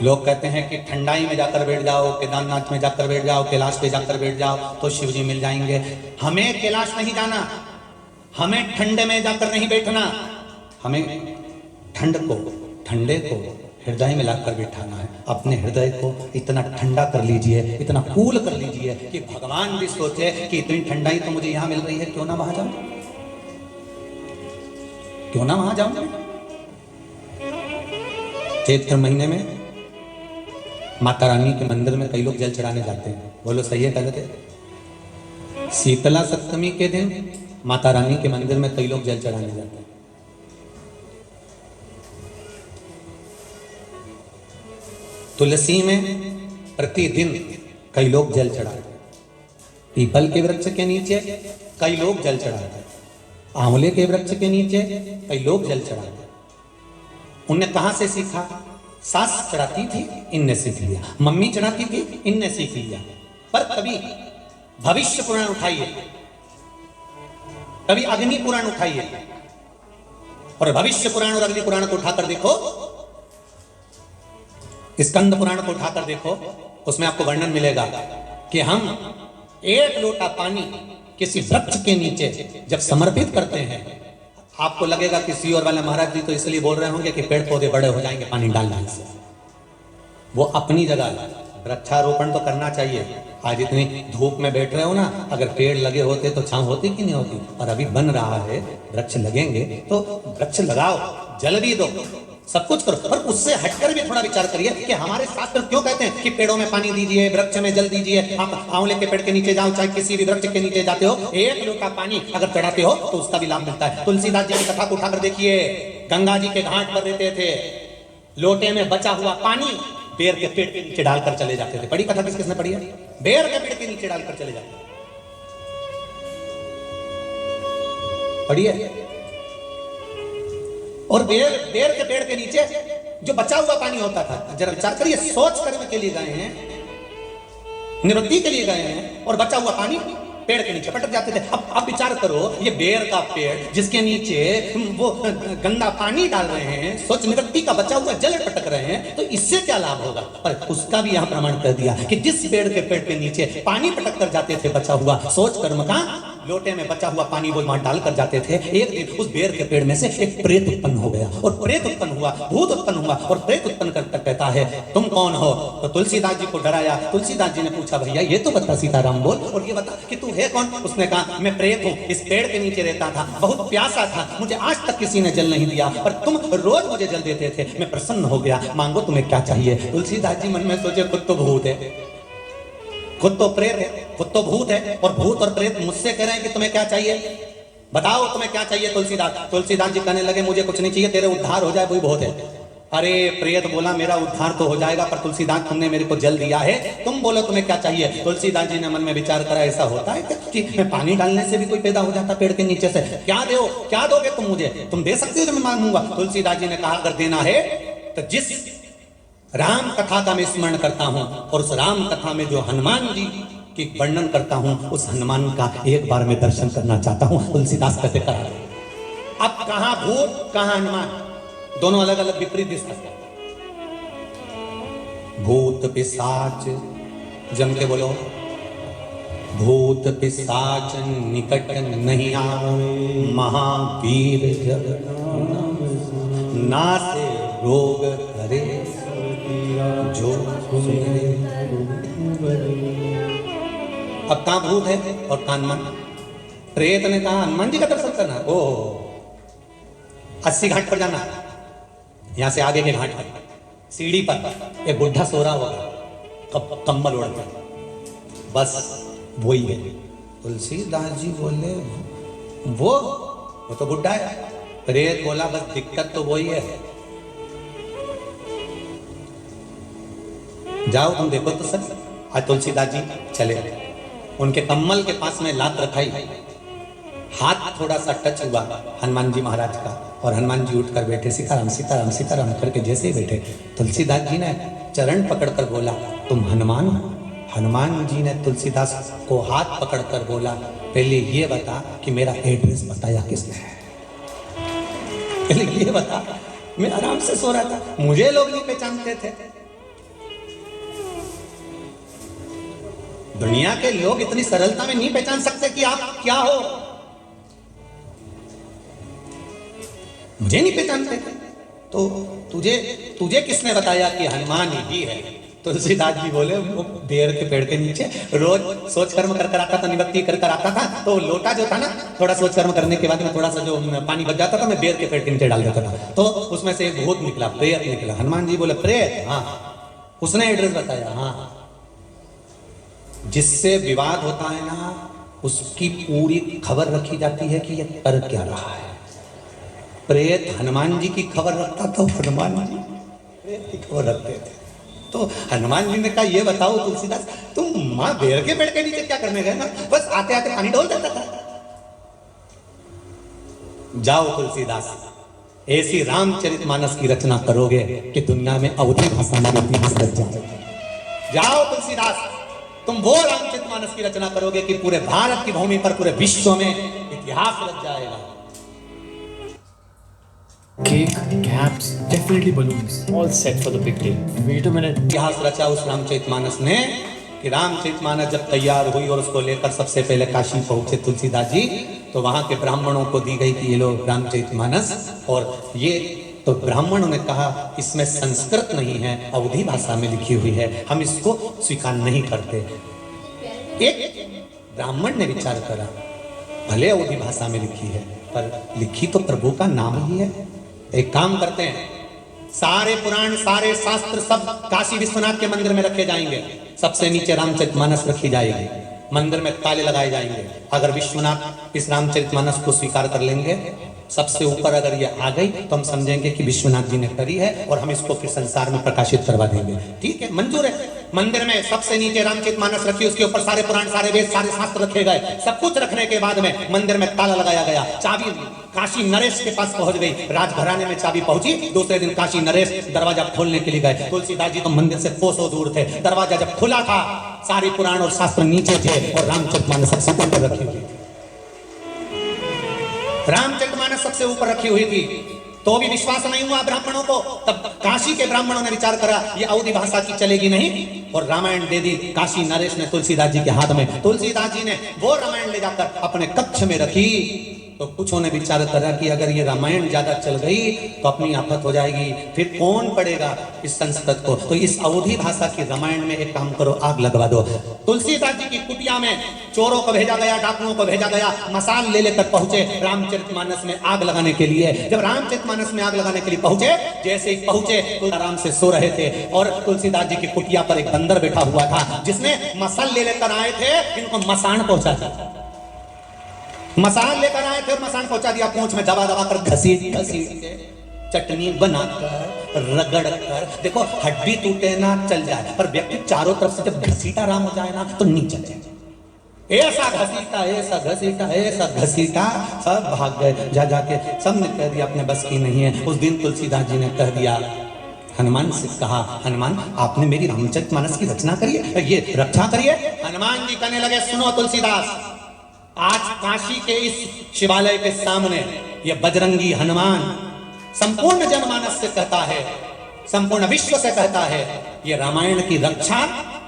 लोग कहते हैं कि ठंडाई में जाकर बैठ जाओ, केदारनाथ में जाकर बैठ जाओ, कैलाश पे जाकर बैठ जाओ तो शिव जी मिल जाएंगे। हमें कैलाश नहीं जाना, हमें ठंडे में जाकर नहीं बैठना, हमें ठंडे को हृदय में लाकर बिठाना है। अपने हृदय को इतना ठंडा कर लीजिए, इतना कूल कर लीजिए कि भगवान भी सोचे कि इतनी ठंडाई तो मुझे यहां मिल रही है, क्यों ना वहां जाऊं, क्यों ना वहां जाऊं। चैत्र महीने में माता रानी के मंदिर में कई लोग जल चढ़ाने जाते हैं। बोलो सही है गलत है? शीतला सप्तमी के दिन माता रानी के मंदिर में कई लोग जल चढ़ाने जाते हैं। तुलसी में प्रतिदिन कई लोग जल चढ़ाते हैं। पीपल के वृक्ष के नीचे कई लोग जल चढ़ाते हैं। आंवले के वृक्ष के नीचे कई लोग जल चढ़ाते हैं। उनने कहां से सीखा? सास चढ़ाती थी, इनने सीख लिया। मम्मी चढ़ाती थी, इनने सीख लिया। पर कभी भविष्य पुराण उठाइए, कभी अग्नि पुराण उठाइए, और भविष्य पुराण और अग्नि पुराण को उठाकर देखो, स्कंद पुराण को उठाकर देखो, उसमें आपको वर्णन मिलेगा कि हम एक लोटा पानी किसी वृक्ष के नीचे जब समर्पित करते हैं, आपको लगेगा कि सीओर वाले महाराज जी तो इसलिए बोल रहे होंगे कि पेड़ पौधे बड़े हो जाएंगे पानी डालने से। वो अपनी जगह वृक्षारोपण तो करना चाहिए। आज इतनी धूप में बैठ रहे हो ना, अगर पेड़ लगे होते तो छांव होती कि नहीं होती। और अभी बन रहा है, वृक्ष लगेंगे तो वृक्ष लगाओ, जल भी दो, सब कुछ करो, पर उससे हटकर भी थोड़ा विचार करिए कि हमारे शास्त्र क्यों कहते हैं कि पेड़ों में पानी दीजिए, वृक्ष में जल दीजिए। आप आंवले के पेड़ के नीचे जाओ, चाहे किसी भी वृक्ष के नीचे जाते हो, एक लोटा पानी अगर चढ़ाते हो तो उसका भी लाभ मिलता है। तुलसीदास जी की कथा को उठाकर देखिए, गंगा जी के घाट पर रहते थे, लोटे में बचा हुआ पानी बेर के पेड़ के नीचे डालकर चले जाते थे। बड़ी कथा किसने पढ़ी है? बेर के पेड़ के नीचे डालकर चले जाते पढ़िए। और बेर के पेड़ के नीचे जो बचा हुआ पानी होता था, जरा विचार करिए, सोच करने के लिए गए हैं, निवृत्ति के लिए गए हैं, और बचा हुआ पानी पेड़ के नीचे पटक जाते थे। अब विचार करो, ये बेर का पेड़ जिसके नीचे वो गंदा पानी डाल रहे हैं, सोच निवृत्ति का बचा हुआ जल पटक रहे हैं, तो इससे क्या लाभ होगा? पर उसका भी यहां प्रमाण कर दिया कि जिस पेड़ के नीचे पानी पटक कर जाते थे बचा हुआ, सोच कर्म का लोटे में बचा हुआ पानी वो वहां डाल कर जाते थे। एक दिन उस बेर के पेड़ में से एक प्रेत उत्पन्न हो गया, और प्रेत उत्पन्न हुआ, भूत उत्पन्न हुआ, और प्रेत उत्पन्न करता कहता है तुम कौन हो? तो तुलसीदास जी को डराया। तुलसीदास जी ने पूछा, भैया ये तो बता, सीताराम बोल, और ये बता कि तू है कौन? उसने कहा, मैं प्रेत हूँ, इस पेड़ के नीचे रहता था, बहुत प्यासा था, मुझे आज तक किसी ने जल नहीं दिया, पर तुम रोज मुझे जल देते थे, मैं प्रसन्न हो गया, मांगो तुम्हें क्या चाहिए? तुलसीदास जी मन में सोचे, खुद तो भूत है, खुद तो प्रेत है, खुद तो भूत है, और भूत और प्रेत मुझसे कह रहे हैं कि तुम्हें क्या चाहिए, बताओ तुम्हें क्या चाहिए? तुलसीदास जी कहने लगे, मुझे कुछ नहीं चाहिए, तेरे उद्धार हो जाए वही बहुत है। अरे प्रेत बोला, मेरा उद्धार तो हो जाएगा, पर तुलसीदास तुमने मेरे को जल दिया है, तुम बोलो तुम्हें क्या चाहिए? तुलसीदास जी ने मन में विचार करा, ऐसा होता है कि पानी डालने से भी कोई पैदा हो जाता पेड़ के नीचे से? क्या दोगे तुम मुझे? तुम दे सकते हो तो मैं मांगूंगा। तुलसीदास जी ने कहा, अगर देना है तो जिस राम कथा का मैं स्मरण करता हूं, और उस राम कथा में जो हनुमान जी की वर्णन करता हूं, उस हनुमान का एक बार मैं दर्शन करना चाहता हूं। तुलसीदास कहते करा। अब कहां भूत कहां हनुमान, दोनों अलग अलग विपरीत दिशा से। भूत पिशाच, जम के बोलो, भूत पिशाच निकट नहीं आवे, महावीर जब नासे रोग करे जो सुने। अब कहां भूत है और कहां हनुमान? प्रेत ने कहा हनुमान जी का दर्शन करना, ओ 80 घाट पर जाना, यहां से आगे के घाट पर सीढ़ी पर एक बुढ़ा सो रहा होगा, कम्बल ओढ़ कर, बस वही है। तुलसीदास जी बोले, वो तो बुढ़ा है। प्रेत बोला, बस दिक्कत तो वही है, जाओ तुम देखो तो सर। आज तुलसीदास जी चले, उनके कम्बल के पास में लात रखाई, हाथ थोड़ा सा टच हुआ हनुमान जी महाराज का, और हनुमान जी उठकर बैठे, सीताराम सीताराम सीताराम करके जैसे ही बैठे, तुलसीदास जी ने चरण पकड़कर बोला, तुम हनुमान हो? हनुमान जी ने तुलसीदास को हाथ पकड़कर बोला, पहले ये बता कि मेरा एड्रेस बताया किसने? पहले ये बता, मैं आराम से सो रहा था, मुझे लोग नहीं पहचानते थे। दुनिया के लोग इतनी सरलता में नहीं पहचान सकते कि आप क्या हो। मुझे नहीं पहचानते थे, तो तुझे किसने बताया कि हनुमान ही है? तुलसीदास जी बोले, वो बेर के पेड़ के नीचे रोज सोच कर्म कर आता था, निवृत्ति कर आता था, तो लोटा जो था ना, थोड़ा सोच कर्म करने के बाद में थोड़ा सा जो पानी बच जाता था, मैं बेर के पेड़ के नीचे डाल देता था, तो उसमें से एक भूत निकला, प्रेत निकला। हनुमान जी बोले, प्रेत? हाँ। उसने एड्रेस बताया? हाँ। जिससे विवाद होता है ना, उसकी पूरी खबर रखी जाती है कि यह कर क्या रहा है। प्रेत हनुमान जी की खबर रखता था, हनुमान जी प्रेत की खबर रखते थे। तो हनुमान जी ने कहा, ये बताओ तुलसीदास, तुम माँ बेर के पेड़ के नीचे क्या करने गए ना? बस आते आते पानी डोल देता था। जाओ तुलसीदास, ऐसी रामचरितमानस की रचना करोगे कि दुनिया में अवधि भाषा में इतिहास रच जाएगा। जाओ तुलसीदास, तुम वो रामचरितमानस की रचना करोगे कि पूरे भारत की भूमि पर, पूरे विश्व में इतिहास रच जाएगा। Cake, caps, definitely balloons. All set for the big day. Wait a minute. इतिहास रचा उस रामचरितमानस ने कि रामचरितमानस जब तैयार हुई और उसको लेकर सबसे पहले काशी पहुंचे तुलसीदास जी, तो वहां के ब्राह्मणों को दी गई कि ये लो रामचरितमानस। और ये तो ब्राह्मणों ने कहा इसमें संस्कृत नहीं है, अवधी भाषा में लिखी हुई है, हम इसको स्वीकार नहीं करते। एक ब्राह्मण ने विचार करा, भले अवधी भाषा में लिखी है पर लिखी तो प्रभु का नाम ही है। एक काम करते हैं, सारे पुराण सारे शास्त्र सब काशी विश्वनाथ के मंदिर में रखे जाएंगे, सबसे नीचे रामचरितमानस रखी जाएगी, मंदिर में ताले लगाए जाएंगे। अगर विश्वनाथ इस रामचरितमानस को स्वीकार कर लेंगे, सबसे ऊपर अगर ये आ गई तो हम समझेंगे कि विश्वनाथ जी ने करी है और हम इसको फिर संसार में प्रकाशित करवा देंगे। ठीक है, मंजूर है। मंदिर में सबसे नीचे रामचरितमानस रखी, उसके ऊपर सारे पुराण सारे वेद सारे शास्त्र रखे गए। सब कुछ रखने के बाद में मंदिर में ताला लगाया गया। चाबी काशी नरेश के पास पहुंच गई, राजघराने में चाबी पहुंची। दूसरे दिन काशी नरेश दरवाजा खोलने के लिए गए। तुलसीदास जी तो मंदिर से कोसों दूर थे। दरवाजा जब खुला था, सारे पुराण और शास्त्र नीचे थे और रामचरितमानस सबसे ऊपर रखी हुई थी। रामचरितमानस सबसे ऊपर रखी हुई थी, तो भी विश्वास नहीं हुआ ब्राह्मणों को। तब काशी के ब्राह्मणों ने विचार करा ये अवधी भाषा की चलेगी नहीं, और रामायण दे दी काशी नरेश ने तुलसीदास जी के हाथ में। तुलसीदास जी ने वो रामायण ले जाकर अपने कक्ष में रखी। तो कुछों ने विचार करा कि अगर ये रामायण ज्यादा चल गई तो अपनी आफत हो जाएगी, फिर कौन पढ़ेगा इस संस्कृत को। तो इस अवधी भाषा की रामायण में एक काम करो, आग लगवा दो। तुलसीदास जी की कुटिया में चोरों को भेजा गया, डाकुओं को भेजा गया, मसाल ले लेकर पहुंचे रामचरितमानस में आग लगाने के लिए। जब रामचरितमानस में आग लगाने के लिए पहुंचे, जैसे ही पहुंचे तो आराम से सो रहे थे और तुलसीदास जी की कुटिया पर एक बंदर बैठा हुआ था, जिसने मसाल ले लेकर आए थे, इनको मसान पहुंचा दिया। मसान लेकर आए थे और मसान पहुंचा दिया। पूंछ में दबा दबा कर घसीट घसीट के चटनी बनाकर रगड़ कर, देखो हड्डी टूटे ना चल जाए, पर व्यक्ति चारों तरफ से जब घसीटा राम हो जाए ना तो नहीं चले। ऐसा घसीटा ऐसा घसीटा ऐसा घसीटा, सब भाग गए। जा जाके सबने कह दिया अपने बस की नहीं है। उस दिन तुलसीदास जी ने कह दिया, हनुमान से कहा, हनुमान आपने मेरी रामचरितमानस की रचना करी है, ये रक्षा करिए। हनुमान जी कहने लगे, सुनो तुलसीदास, आज काशी के इस शिवालय के सामने ये बजरंगी हनुमान संपूर्ण जनमानस से कहता है, संपूर्ण विश्व से कहता है, ये रामायण की रक्षा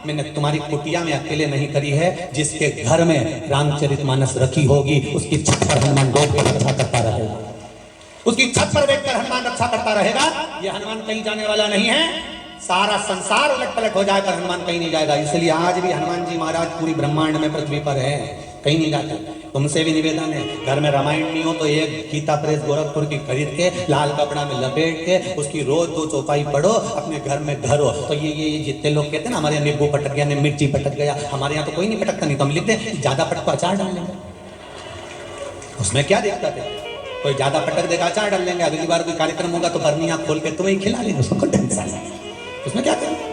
मैंने तुम्हारी कुटिया में अकेले नहीं करी है, जिसके घर में रामचरितमानस रखी होगी उसकी छत पर हनुमान बैठ कर रक्षा करता रहेगा, उसकी छत पर बैठकर हनुमान रक्षा करता रहेगा। ये हनुमान कहीं जाने वाला नहीं है, सारा संसार उलट पलट हो जाएगा, हनुमान कहीं नहीं जाएगा। इसलिए आज भी हनुमान जी महाराज पूरी ब्रह्मांड में पृथ्वी पर है, कहीं नहीं जाते। तुमसे भी निवेदन है, घर में रामायण नहीं हो तो एक गीता प्रेस गोरखपुर की खरीद के लाल कपड़ा में लपेट के उसकी रोज 2 चौपाई पढ़ो, अपने घर में धरो। तो ये जितने लोग कहते हैं ना, हमारे यहाँ नींबू पटक गया, मिर्ची पटक गया, हमारे यहाँ तो कोई नहीं पटकता, नहीं तो हम लिखते हैं ज्यादा पटक अचार डाल लेंगे, उसमें क्या दिक्कत है। कोई ज्यादा पटक देगा अचार डाल लेंगे, अगली बार कोई कार्यक्रम होगा तो बर्निया खोल के तुम्हें खिला लेंगे, उसको टेंशन है, उसमें क्या करें।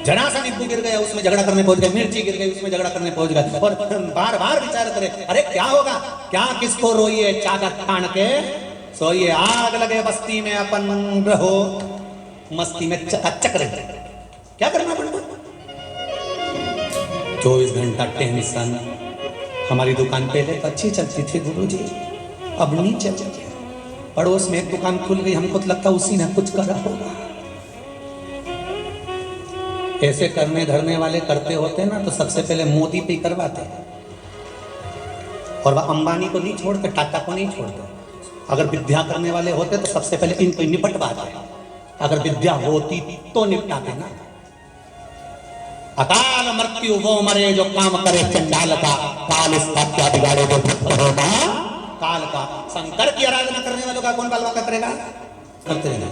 जरा सा नींबू गिर गया उसमें झगड़ा करने पहुंच गए, मिर्ची गिर गई उसमें झगड़ा करने पहुंच गए, और बार बार विचार करे, अरे क्या होगा, क्या किसको रोइए, चादर तान के सोइए, आग लगे बस्ती में अपन रहो मस्ती में चकाचक रहे, क्या करना पड़ता। 24 घंटा टेंशन। हमारी दुकान पहले तो अच्छी चलती थी गुरुजी, अब नहीं चलती। पड़ोस में एक दुकान खुल गई, हमको तो लगता उसी ने कुछ करा होगा। ऐसे करने धरने वाले करते होते ना तो सबसे पहले मोदी पे करवाते, और वह अंबानी को नहीं छोड़ते, टाटा को नहीं छोड़ते। अगर विद्या करने वाले होते तो सबसे पहले इनको निपटवाते, अगर विद्या होती तो निपटाते ना। अकाल मृत्यु वो मरे जो काम करे चंडाल का, काल इसका क्या बिगाड़े जो काल का। शंकर की आराधना करने वालों का कौन बलवा करेगा, करते रहना।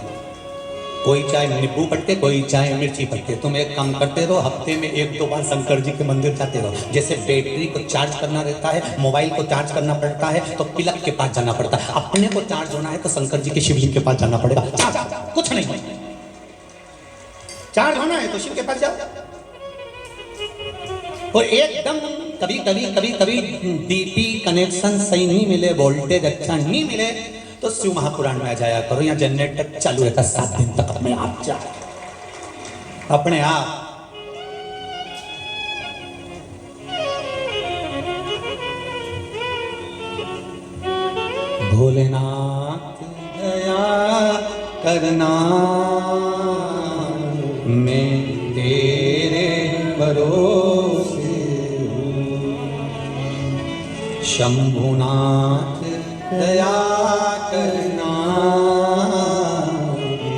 कोई चाहे नींबू पटके, कोई चाहे मिर्ची पटके, तुम एक काम करते रहो, हफ्ते में 1-2 बार शंकर जी के मंदिर जाते रहो। जैसे बैटरी को चार्ज करना रहता है, मोबाइल को चार्ज करना पड़ता है तो पिलक के पास जाना पड़ता है, अपने को चार्ज होना है तो शंकर जी के शिवलिंग के पास जाना पड़ेगा। कुछ नहीं, चार्ज होना है तो शिव के पास जाओ। और एकदम कभी डीपी कनेक्शन सही नहीं मिले, वोल्टेज अच्छा नहीं मिले तो शिव महापुराण में आ जाया करो। यहाँ जनरेटर चालू रहता 7 दिन तक, अपने आप जा, अपने आप। भोलेनाथ दया करना, मैं तेरे भरोसे हूँ। शंभुनाथ दया करना,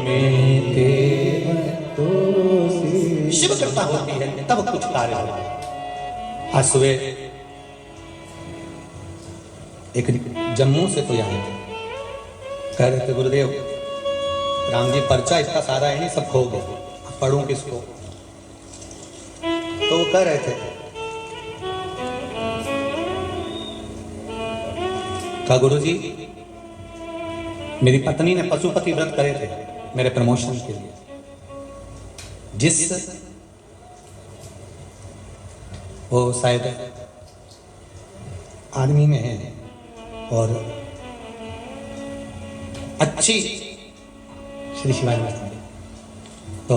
मैं तेरे भरोसे। शिव कृपा होती है तब कुछ कार्य होता है। आज सुबह एक जम्मू से कोई आए थे, कह रहे थे गुरुदेव राम जी पर्चा इतना सारा है नहीं, सब खो गया, पढ़ूं किसको। तो वो कह रहे थे, कहा गुरु जी मेरी पत्नी ने पशुपति व्रत करे थे मेरे प्रमोशन के लिए, जिस वो शायद आदमी में है और अच्छी श्री शिवाय तो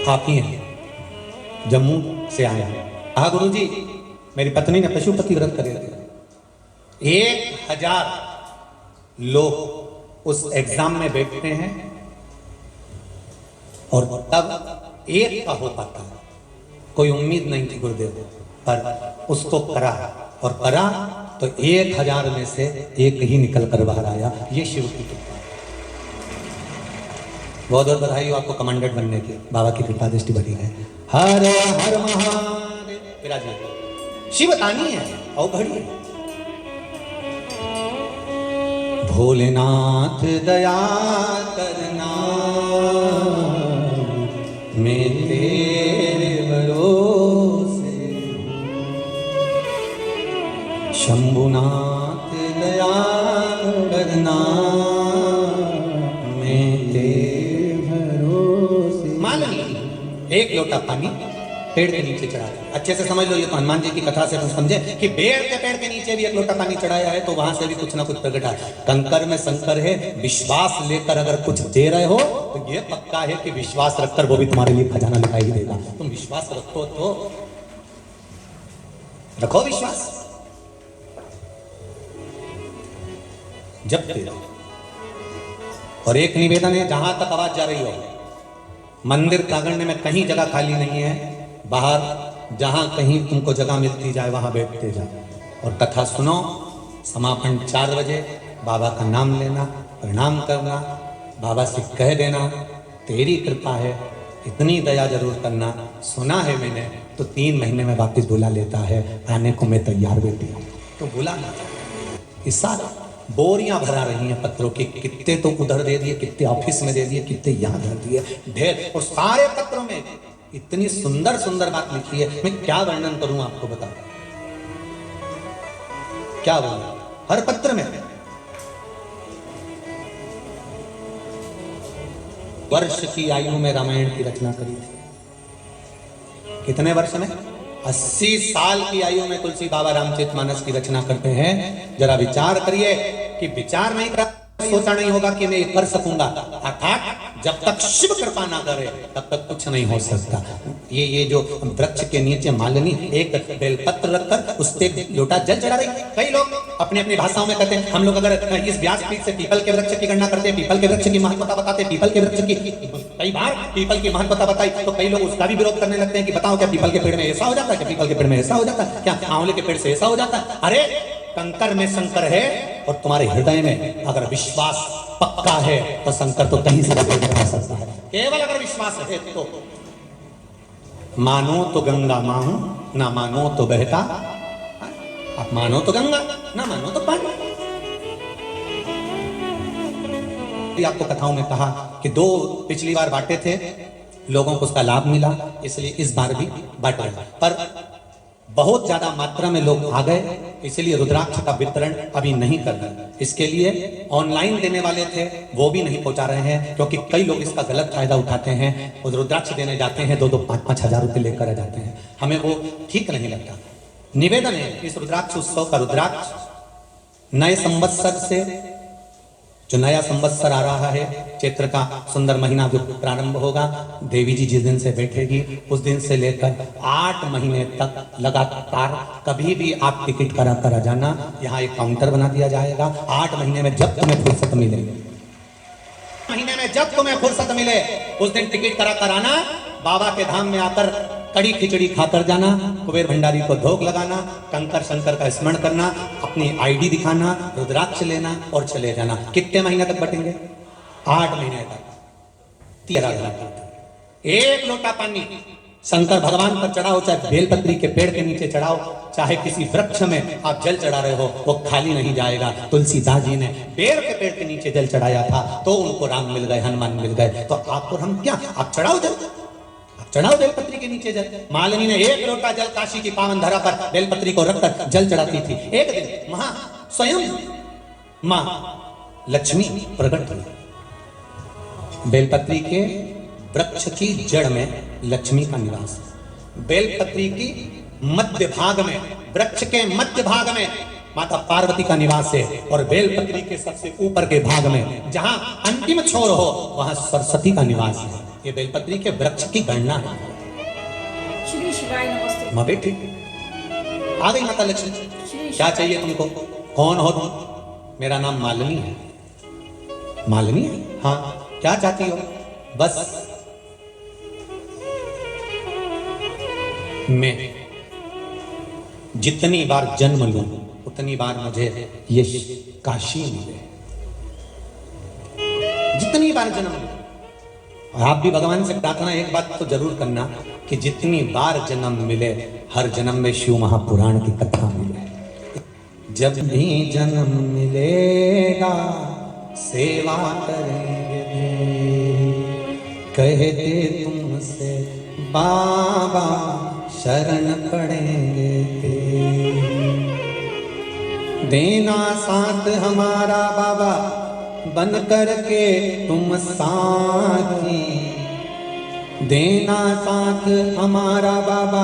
आप ही हैं, जम्मू से आए हैं। हाँ गुरु जी मेरी पत्नी ने पशुपति व्रत करे थे, 1000 लोग उस एग्जाम में बैठते हैं और तब एक का हो पाता है। कोई उम्मीद नहीं थी गुरुदेव, पर उसको करा और करा तो 1000 में से एक ही निकल कर बाहर आया। ये शिव की कृपा। बहुत बहुत बधाई हो आपको कमांडेंट बनने की, बाबा की कृपा दृष्टि बनी है। हर हर महादेव। विराज शिवतानी है और घड़ी है। भोलेनाथ दया करना, मैं तेरे भरोसे। शंभुनाथ दया करना, मैं तेरे भरोसे। मान ली एक लोटा पानी पेड़ के नीचे चढ़ा दिया। अच्छे से समझ लो, ये तो हनुमान जी की कथा से समझे कि पेड़ के नीचे भी एक लोटा पानी चढ़ाया है तो वहां से भी कुछ ना कुछ प्रकट है। कंकर में शंकर है। विश्वास लेकर अगर कुछ दे रहे हो तो ये पक्का है कि विश्वास रखकर वो भी तुम्हारे लिए खजाना दिखाई ही देगा। तुम विश्वास रखो तो रखो विश्वास। जब तेरा और एक निवेदन है, जहां तक आवाज जा रही हो, मंदिर प्रांगण में कहीं जगह खाली नहीं है। बाहर जहां कहीं तुमको जगह मिलती जाए वहां बैठते जाओ और कथा सुनो। समापन 4 बजे बाबा का नाम लेना, प्रणाम करना, बाबा से कह देना तेरी कृपा है, इतनी दया जरूर करना। सुना है मैंने तो 3 महीने में वापस बुला लेता है, आने को मैं तैयार बैठी हूँ। तो बुला ना। इस साल बोरियां भरा रही हैं पत्रों की, कितने तो उधर दे दिए, कितने ऑफिस में दे दिए, कितने यहाँ धर दिए, ढेर। और सारे पत्रों में इतनी सुंदर सुंदर बात लिखी है, मैं क्या वर्णन करूं आपको, बता क्या बोलूं। हर पत्र में वर्ष की आयु में रामायण की रचना करी थी। कितने वर्ष में? 80 साल की आयु में तुलसी बाबा रामचरितमानस की रचना करते हैं। जरा विचार करिए कि विचार नहीं कर, सोचा नहीं होगा कि मैं ये कर सकूंगा। अर्थात जब तक शिव कृपा ना करे तब तक कुछ नहीं हो सकता। ये जो वृक्ष के नीचे मालिनी एक बेलपत्र रखकर उस पे लोटा जल चढ़ा रही। कई लोग अपने अपनी भाषाओं में कहते हैं, हम लोग अगर इस व्यासपीठ से पीपल के वृक्ष की गणना करते हैं, पीपल के वृक्ष की महत्वता बताते हैं, पीपल के वृक्ष की कई बार पीपल की महत्वता बताई तो कई लोग उसका भी विरोध करने लगते हैं कि बताओ क्या पीपल के पेड़ में ऐसा हो जाता है, क्या पीपल के पेड़ में ऐसा हो जाता है, क्या आंवले के पेड़ से ऐसा हो जाता है। अरे कंकर में शंकर है और तुम्हारे हृदय में अगर विश्वास पक्का है तो शंकर तो कहीं से भी बना सकता है। केवल अगर विश्वास है तो मानो तो गंगा माहू, ना मानो तो बहता। आप मानो तो गंगा, ना मानो तो पानी। आपको कथाओं में कहा कि 2 पिछली बार बांटे थे, लोगों को उसका लाभ मिला, इसलिए इस बार भी बांट रहे हैं। पर बहुत ज्यादा मात्रा में लोग आ गए, इसलिए रुद्राक्ष का वितरण अभी नहीं कर रहे। इसके लिए ऑनलाइन देने वाले थे, वो भी नहीं पहुंचा रहे हैं, क्योंकि कई लोग इसका गलत फायदा उठाते हैं और रुद्राक्ष देने जाते हैं 2-2, 5-5 हजार रुपए लेकर आ जाते हैं। हमें वो ठीक नहीं लगता। निवेदन है इस रुद्राक्ष उत्सव का रुद्राक्ष नए संवत्सर से जो नया संवत्सर आ रहा है, चैत्र का सुंदर महीना जो प्रारंभ होगा, देवी जी जिस दिन से बैठेगी उस दिन से लेकर 8 महीने तक लगातार कभी भी आप टिकट करा करा जाना। यहाँ एक काउंटर बना दिया जाएगा। 8 महीने में जब तुम्हें फुर्सत मिले, महीने में जब तुम्हें फुर्सत मिले उस दिन टिकट करा कराना। बाबा के धाम में आकर कड़ी खिचड़ी खाकर जाना, कुबेर भंडारी को भोग लगाना, कंकर शंकर का स्मरण करना, अपनी आईडी दिखाना, रुद्राक्ष लेना और चले जाना। कितने महीने तक बटेंगे? 8 महीने तक। 13 घंटा। एक लोटा पानी शंकर भगवान पर चढ़ाओ, चाहे बेलपत्री के पेड़ के नीचे चढ़ाओ, चाहे किसी वृक्ष में आप जल चढ़ा रहे हो, वो खाली नहीं जाएगा। तुलसीदास जी ने बेल के पेड़ के नीचे जल चढ़ाया था तो उनको राम मिल गए, हनुमान मिल गए। तो आपको हम क्या, आप चढ़ाओ जल, चढ़ाओ बेलपत्री के नीचे जल। मालिनी ने 1 लोटा जल काशी की पावन धरा पर बेलपत्री को रखकर जल चढ़ाती थी। एक दिन महा स्वयं मां लक्ष्मी प्रकट हुई। बेलपत्री के वृक्ष की जड़ में लक्ष्मी का निवास है। बेलपत्री की मध्य भाग में, वृक्ष के मध्य भाग में माता पार्वती का निवास है, और बेलपत्री के सबसे ऊपर के भाग में जहां अंतिम छोर हो वहां सरस्वती का निवास है। ये बेलपत्री के वृक्ष की गणना है। श्री शिवाय नमस्ते। माँ बेटी आ गई माता लक्ष्मी, क्या चाहिए तुमको? कौन हो तुम? मेरा नाम मालिनी है। मालिनी? हाँ, क्या चाहती हो? बस मैं जितनी बार जन्म लूं उतनी बार मुझे ये काशी मिले। जितनी बार जन्म लूं। और आप भी भगवान से प्रार्थना एक बात तो जरूर करना कि जितनी बार जन्म मिले हर जन्म में शिव महापुराण की कथा मिले। जब भी जन्म मिलेगा सेवा करेंगे, कहते तुमसे बाबा शरण पड़ेंगे। देना साथ हमारा बाबा बन करके तुम साथी, देना साथ हमारा बाबा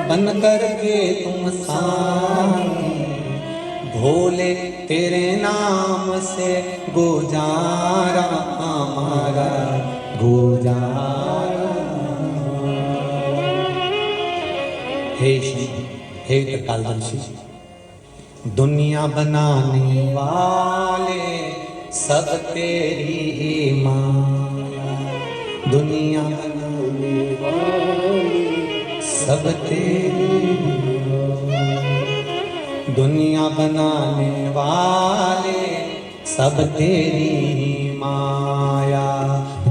बन करके तुम साथी। भोले तेरे नाम से गुजारा हमारा गुजारा। हे शिव, हे त्रिकालदर्शी, दुनिया बनाने वाले सब तेरी ही माया। दुनिया बनाने वाले सब तेरी, दुनिया बनाने वाले सब तेरी ही माया।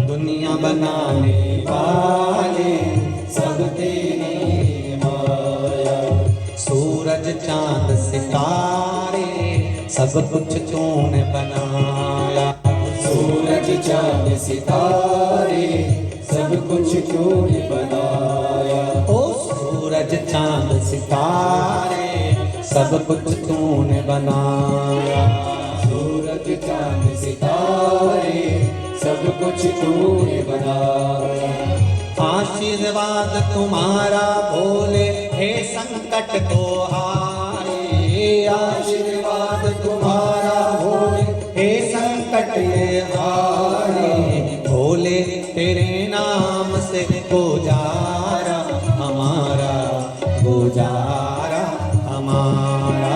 दुनिया बनाने वाले सब तेरी माया। सूरज चांद सितारे सब कुछ तूने बनाया। सूरज चांद सितारे सब कुछ तूने बनाया। ओ सूरज चांद सितारे सब कुछ तूने बनाया। सूरज चांद सितारे सब कुछ तूने बनाया। आशीर्वाद तुम्हारा भोले हे संकट को हारे। आशीर्वाद तुम्हारा भोले हे संकट ये हारे। भोले तेरे नाम से गुजारा हमारा गुजारा हमारा।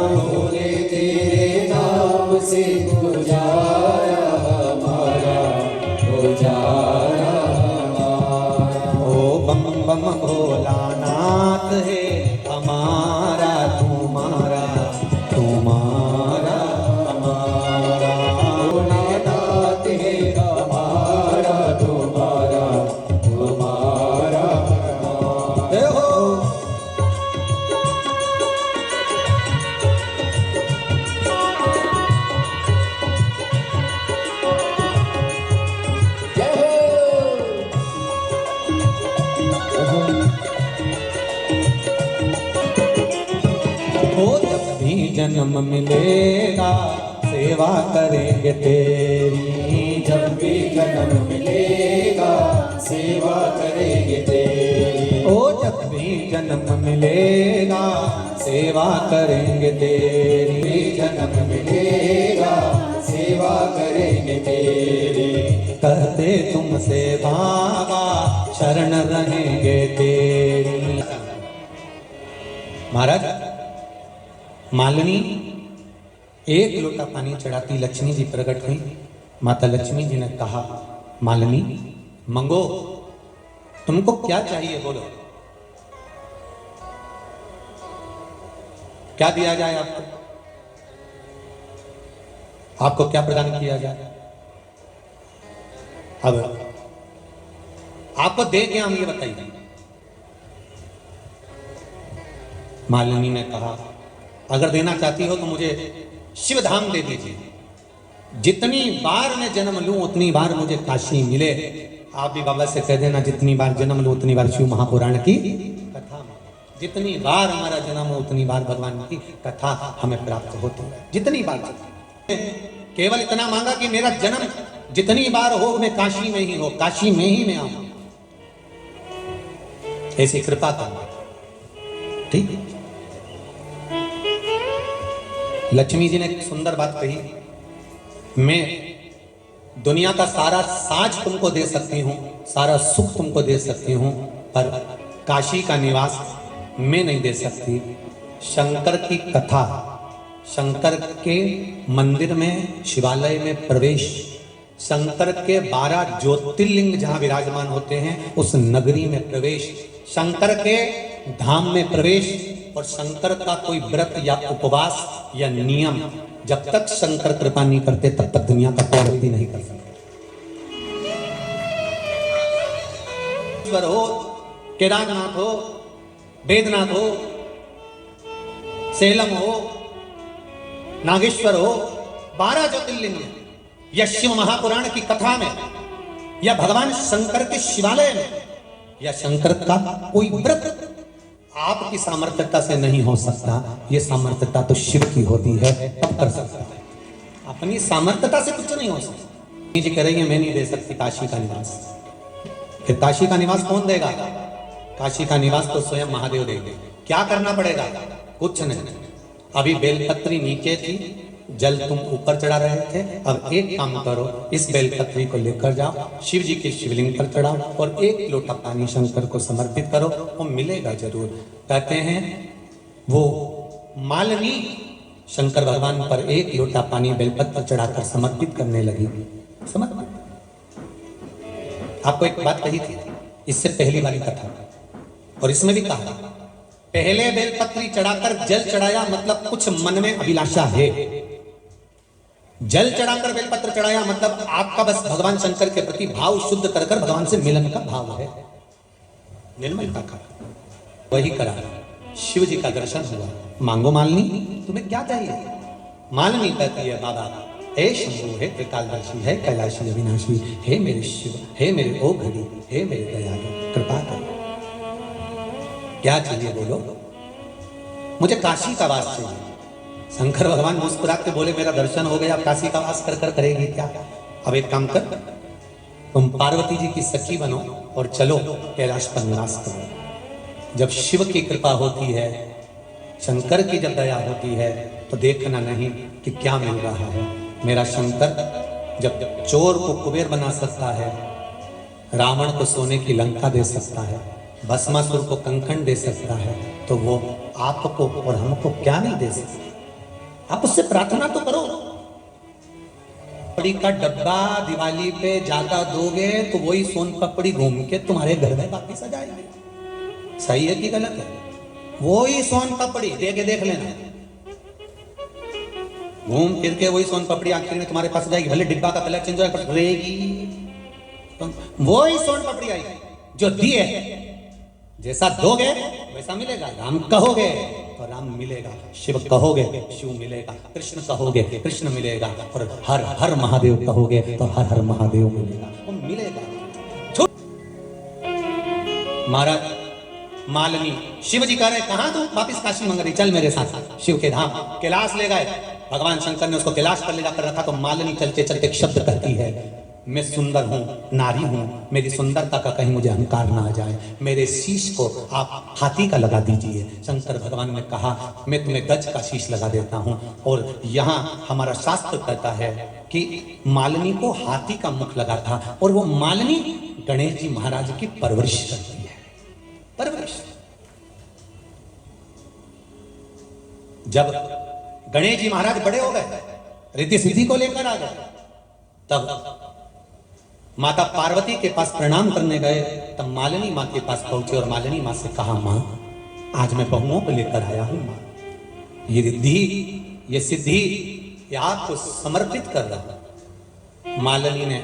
भोले तेरे नाम से गुजारा हमारा गुजारा हमारा। ओ बम बम भोलानाथ है हमारा तुम्हारा तुम्हारा हमारा। भोलेनाथ है हमारा तुम्हारा तुम्हारा हमारा। जय हो। जब भी जन्म मिलेगा सेवा करेंगे तेरी। जब भी जन्म मिलेगा सेवा करेंगे तेरी। ओ जब भी जन्म मिलेगा सेवा करेंगे तेरी। जन्म मिलेगा सेवा सेवा करेंगे तेरी। कहते तुमसे बाबा शरण रहेंगे तेरी। महाराज मालिनी एक लोटा पानी चढ़ाती लक्ष्मी जी प्रकट हुई। माता लक्ष्मी जी ने कहा, मालिनी मंगो, तुमको क्या चाहिए बोलो, क्या दिया जाए आपको, आपको क्या प्रदान किया जाए। अब आपको दे क्या हम ये बताइए। मालिनी ने कहा, अगर देना चाहती हो तो मुझे शिव धाम दे दीजिए, जितनी बार मैं जन्म लूं उतनी बार मुझे काशी मिले। आप भी बाबा से कह देना, जितनी बार जन्म लूं उतनी बार शिव महापुराण की कथा में, जितनी बार हमारा जन्म हो उतनी बार भगवान की कथा हमें प्राप्त होती है। जितनी बार केवल इतना मांगा कि मेरा जन्म जितनी बार हो मैं काशी में ही हो, काशी में ही मैं आऊं, ऐसी कृपा करना। ठीक। लक्ष्मी जी ने एक सुंदर बात कही, मैं दुनिया का सारा साज तुमको दे सकती हूं, सारा सुख तुमको दे सकती हूं, पर काशी का निवास मैं नहीं दे सकती। शंकर की कथा, शंकर के मंदिर में, शिवालय में प्रवेश, शंकर के 12 ज्योतिर्लिंग जहां विराजमान होते हैं उस नगरी में प्रवेश, शंकर के धाम में प्रवेश, और शंकर का कोई व्रत या उपवास या नियम जब तक शंकर कृपा नहीं करते तब तक दुनिया का कोई व्यक्ति नहीं कर सकता। ईश्वर हो, केदारनाथ हो, वेदनाथ हो, सेलम हो, नागेश्वर हो, 12 ज्योतिर्लिंग में, या शिव महापुराण की कथा में, या भगवान शंकर के शिवालय में, या शंकर का कोई व्रत आपकी सामर्थ्यता से नहीं हो सकता। ये सामर्थ्यता तो शिव की होती है, तब कर सकता है। अपनी सामर्थ्यता से कुछ नहीं हो सकता। जी कह रही है, मैं नहीं दे सकती काशी का निवास। फिर काशी का निवास कौन देगा? काशी का निवास तो स्वयं महादेव देंगे। क्या करना पड़ेगा? कुछ नहीं। अभी बेलपत्री नीचे थी, जल तुम ऊपर चढ़ा रहे थे। अब एक काम करो, इस बेलपत्री को लेकर जाओ, शिव जी के शिवलिंग पर चढ़ाओ और एक लोटा पानी शंकर को समर्पित करो, वो मिलेगा जरूर। कहते हैं वो मालिनी शंकर भगवान पर एक लोटा पानी बेलपत्र चढ़ाकर समर्पित करने लगी। समर्पित। आपको एक बात कही थी इससे पहली वाली कथा, और इसमें भी कहा पहले बेलपत्री चढ़ाकर जल चढ़ाया, मतलब कुछ मन में अभिलाषा है। जल चढ़ाकर बेलपत्र चढ़ाया मतलब आपका बस भगवान शंकर के प्रति भाव शुद्ध कर कर भगवान से मिलन का भाव है, निर्मलता का। वही करा, शिव जी का दर्शन हुआ। मांगो मालिनी, तुम्हें क्या चाहिए? मालिनी कहती है, बाबा हे शंभु, हे त्रिकालदर्शी, हे कैलाशी अविनाशी, हे मेरे शिव, हे मेरे ओ घड़ी, हे मेरे दयालु, कृपा करो। क्या चाहिए बोलो? मुझे काशी का वास चाहिए। शंकर भगवान मुस्कुरा के बोले, मेरा दर्शन हो गया, काशी का वास कर कर करेगी क्या? अब एक काम कर, तुम पार्वती जी की सखी बनो और चलो कैलाश पर निवास करो। जब शिव की कृपा होती है, शंकर की जब दया होती है, तो देखना नहीं कि क्या मिल रहा है। मेरा शंकर जब चोर को कुबेर बना सकता है, रावण को सोने की लंका दे सकता है, भस्मासुर को कंकण दे सकता है, तो वो आपको और हमको क्या नहीं दे सकता? आप उससे प्रार्थना तो करो। पपड़ी का डब्बा दिवाली पे ज्यादा दोगे तो वही सोन पपड़ी घूम के तुम्हारे घर में वापिस आ जाएगी। सही है कि गलत है? वही सोन पपड़ी दे के देख लेना, घूम फिर के वही सोन पपड़ी आखिर में तुम्हारे पास आ जाएगी। भले डिब्बा का कलर चेंज हो रहेगी, वही सोन पपड़ी आएगी जो दिए। जैसा दोगे वैसा मिलेगा। राम कहोगे तो राम मिलेगा, शिव कहोगे शिव मिलेगा, कृष्ण कहोगे कृष्ण मिलेगा, और हर हर महादेव कहोगे तो हर हर महादेव मिलेगा, वो मिलेगा। महाराज मालिनी, शिव जी कह रहे कहां तू? वापिस काशी मंग रही, चल मेरे साथ शिव के धाम। कैलाश ले गए, भगवान शंकर ने उसको कैलाश पर ले जाकर रखा। तो मालिनी चलते चलते एक शब्द कहती है, मैं सुंदर हूं, नारी हूं, मेरी सुंदरता का कहीं मुझे अहंकार ना आ जाए, मेरे शीश को आप हाथी का लगा दीजिए। शंकर भगवान ने कहा, मैं तुम्हें गज का शीश लगा देता हूं। और यहाँ हमारा शास्त्र कहता है कि मालिनी को हाथी का मुख लगा था और वो मालिनी गणेश जी महाराज की परवरिश करती है। परवरिश। जब गणेश जी महाराज बड़े हो गए, रिद्धि सिद्धि को लेकर आ गए, तब माता पार्वती के पास प्रणाम करने गए। तब मालिनी मां के पास पहुंचे और मालिनी मां से कहा, मां आज मैं बहुओं को लेकर आया हूं। मां ये रिद्धि, ये सिद्धि, ये आपको समर्पित कर रहा हूं। मालिनी ने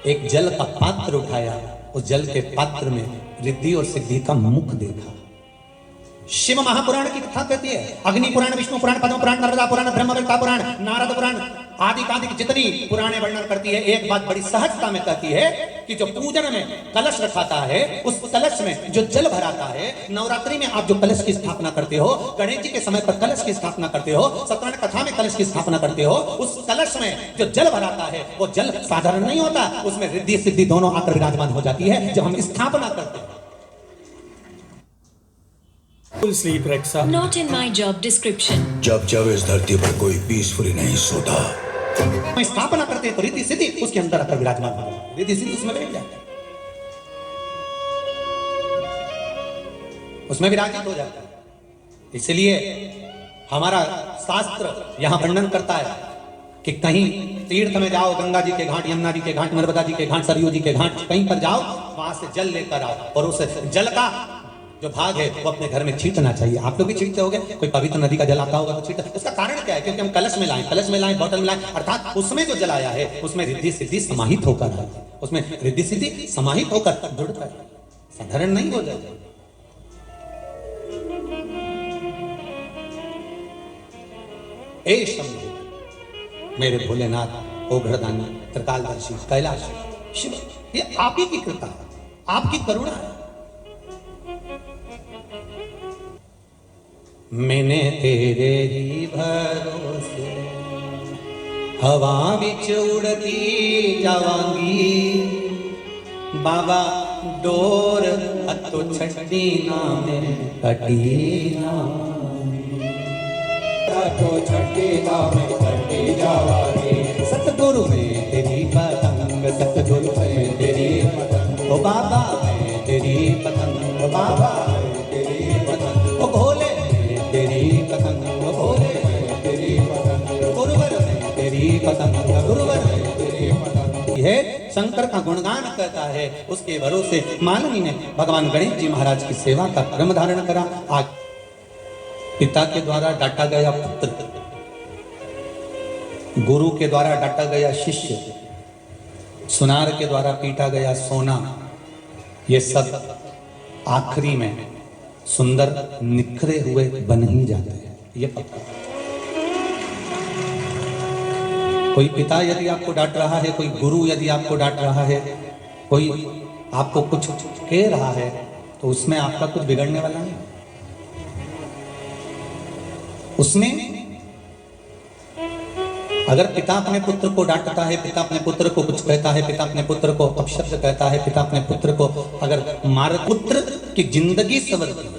एक जल का पात्र उठाया, उस जल के पात्र में रिद्धि और सिद्धि का मुख देखा। शिव महापुराण की कथा कहती है, अग्नि पुराण, विष्णु पुराण, पद्म पुराण, नर्मदा पुराण, ब्रह्मवेत्ता पुराण, नारद पुराण आदि कादि की जितनी पुराणे वर्णन करती है, एक बात बड़ी सहजता में कहती है कि जो पूजन में कलश रखाता है, उस कलश में जो जल भराता है, नवरात्रि में आप जो कलश की स्थापना करते हो, गणेश जी के समय पर कलश की स्थापना करते हो, सत्यनारायण कथा में कलश की स्थापना करते हो, उस कलश में जो जल भराता है वो जल साधारण नहीं होता, उसमें रिद्धि सिद्धि दोनों आकर विराजमान हो जाती है जब हम स्थापना करते हैं। Full sleep, Rexa. Not in my job description. जब इस धरती पर कोई पीसफुली नहीं सोता, हम स्थापना करते हैं तो रिद्धि सिद्धि उसके अंदर आकर विराजमान हो जाती है, रिद्धि सिद्धि उसमें बैठ जाती है, उसमें विराजित हो जाता है। इसलिए हमारा शास्त्र यहां वर्णन करता है कि कहीं तीर्थ में जाओ, गंगा जी के घाट, यमुना जी के घाट, नर्मदा जी के घाट, सरयू जी के घाट, कहीं पर जाओ, वहां से जल लेकर आओ और उस जल का जो भाग है वो अपने घर में छींटना चाहिए। आप लोग भी छींटते होंगे, कोई पवित्र नदी का जल आता होगा तो छींटते। उसका कारण क्या है? क्योंकि हम कलश में लाएं, बोतल में लाएं, अर्थात उसमें जो जल आया है उसमें रिद्धि सिद्धि समाहित होकर आए, उसमें रिद्धि सिद्धि समाहित होकर जुड़कर, साधारण नहीं हो जाए। ए शंभु मेरे भोलेनाथ, ओ घड़दानी, त्रिकालदर्शी, कैलाश शिव, ये आप ही की कृपा, आपकी करुणा है। मैंने तेरे ही भरोसे हवा विच उड़ती जावांगी, बाबा डोर हथों छड्डी ना मैं कटी ना, तो छठी ना मैं कटी जावांगी। सतगुरु में तेरी पतंग, सतगुरु में तेरी पतंग, ओ बाबा मैं तेरी पतंग, ओ बाबा मैं तेरी पतंग, ओ भोले तेरी पतंग, ओ भोले तेरी पतंग, गुरुवर में तेरी पतंग, गुरुवर में तेरी पतंग। यह शंकर का गुणगान कहता है, उसके भरोसे मालिनी ने भगवान गणेश जी महाराज की सेवा का क्रम धारण करा। आज पिता के द्वारा डांटा गया पुत्र, गुरु के द्वारा डांटा गया शिष्य, सुनार के द्वारा पीटा गया सोना, ये सब आखिरी में सुंदर निखरे हुए बन ही जाते हैं, ये पक्का। कोई पिता यदि आपको डांट रहा है, कोई गुरु यदि आपको डांट रहा है, कोई आपको कुछ कह रहा है, तो उसमें आपका कुछ बिगड़ने वाला नहीं। उसमें अगर पिता अपने पुत्र को डांटता है, पिता अपने पुत्र को कुछ कहता है, पिता अपने पुत्र को अपशब्द कहता है, पिता अपने पुत्र को अगर मार, पुत्र की जिंदगी संवरती है।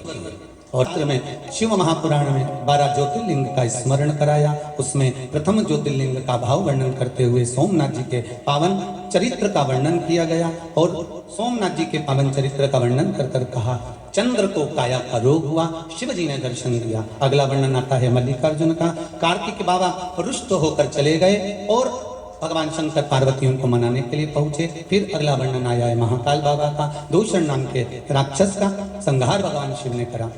और में शिव महापुराण में 12 ज्योतिर्लिंग का स्मरण कराया, उसमें प्रथम ज्योतिर्लिंग का भाव वर्णन करते हुए सोमनाथ जी के पावन चरित्र का वर्णन किया गया। और सोमनाथ जी के पावन चरित्र का वर्णन कर कर कहा, चंद्र को काया का रोग हुआ, शिव जी ने दर्शन दिया। अगला वर्णन आता है मल्लिकार्जुन का, कार्तिक बाबा रुष्ट होकर चले गए और भगवान शंकर पार्वती उनको मनाने के लिए पहुंचे। फिर अगला वर्णन आया है महाकाल बाबा का, दूषण नाम के राक्षस का संहार भगवान शिव ने करा।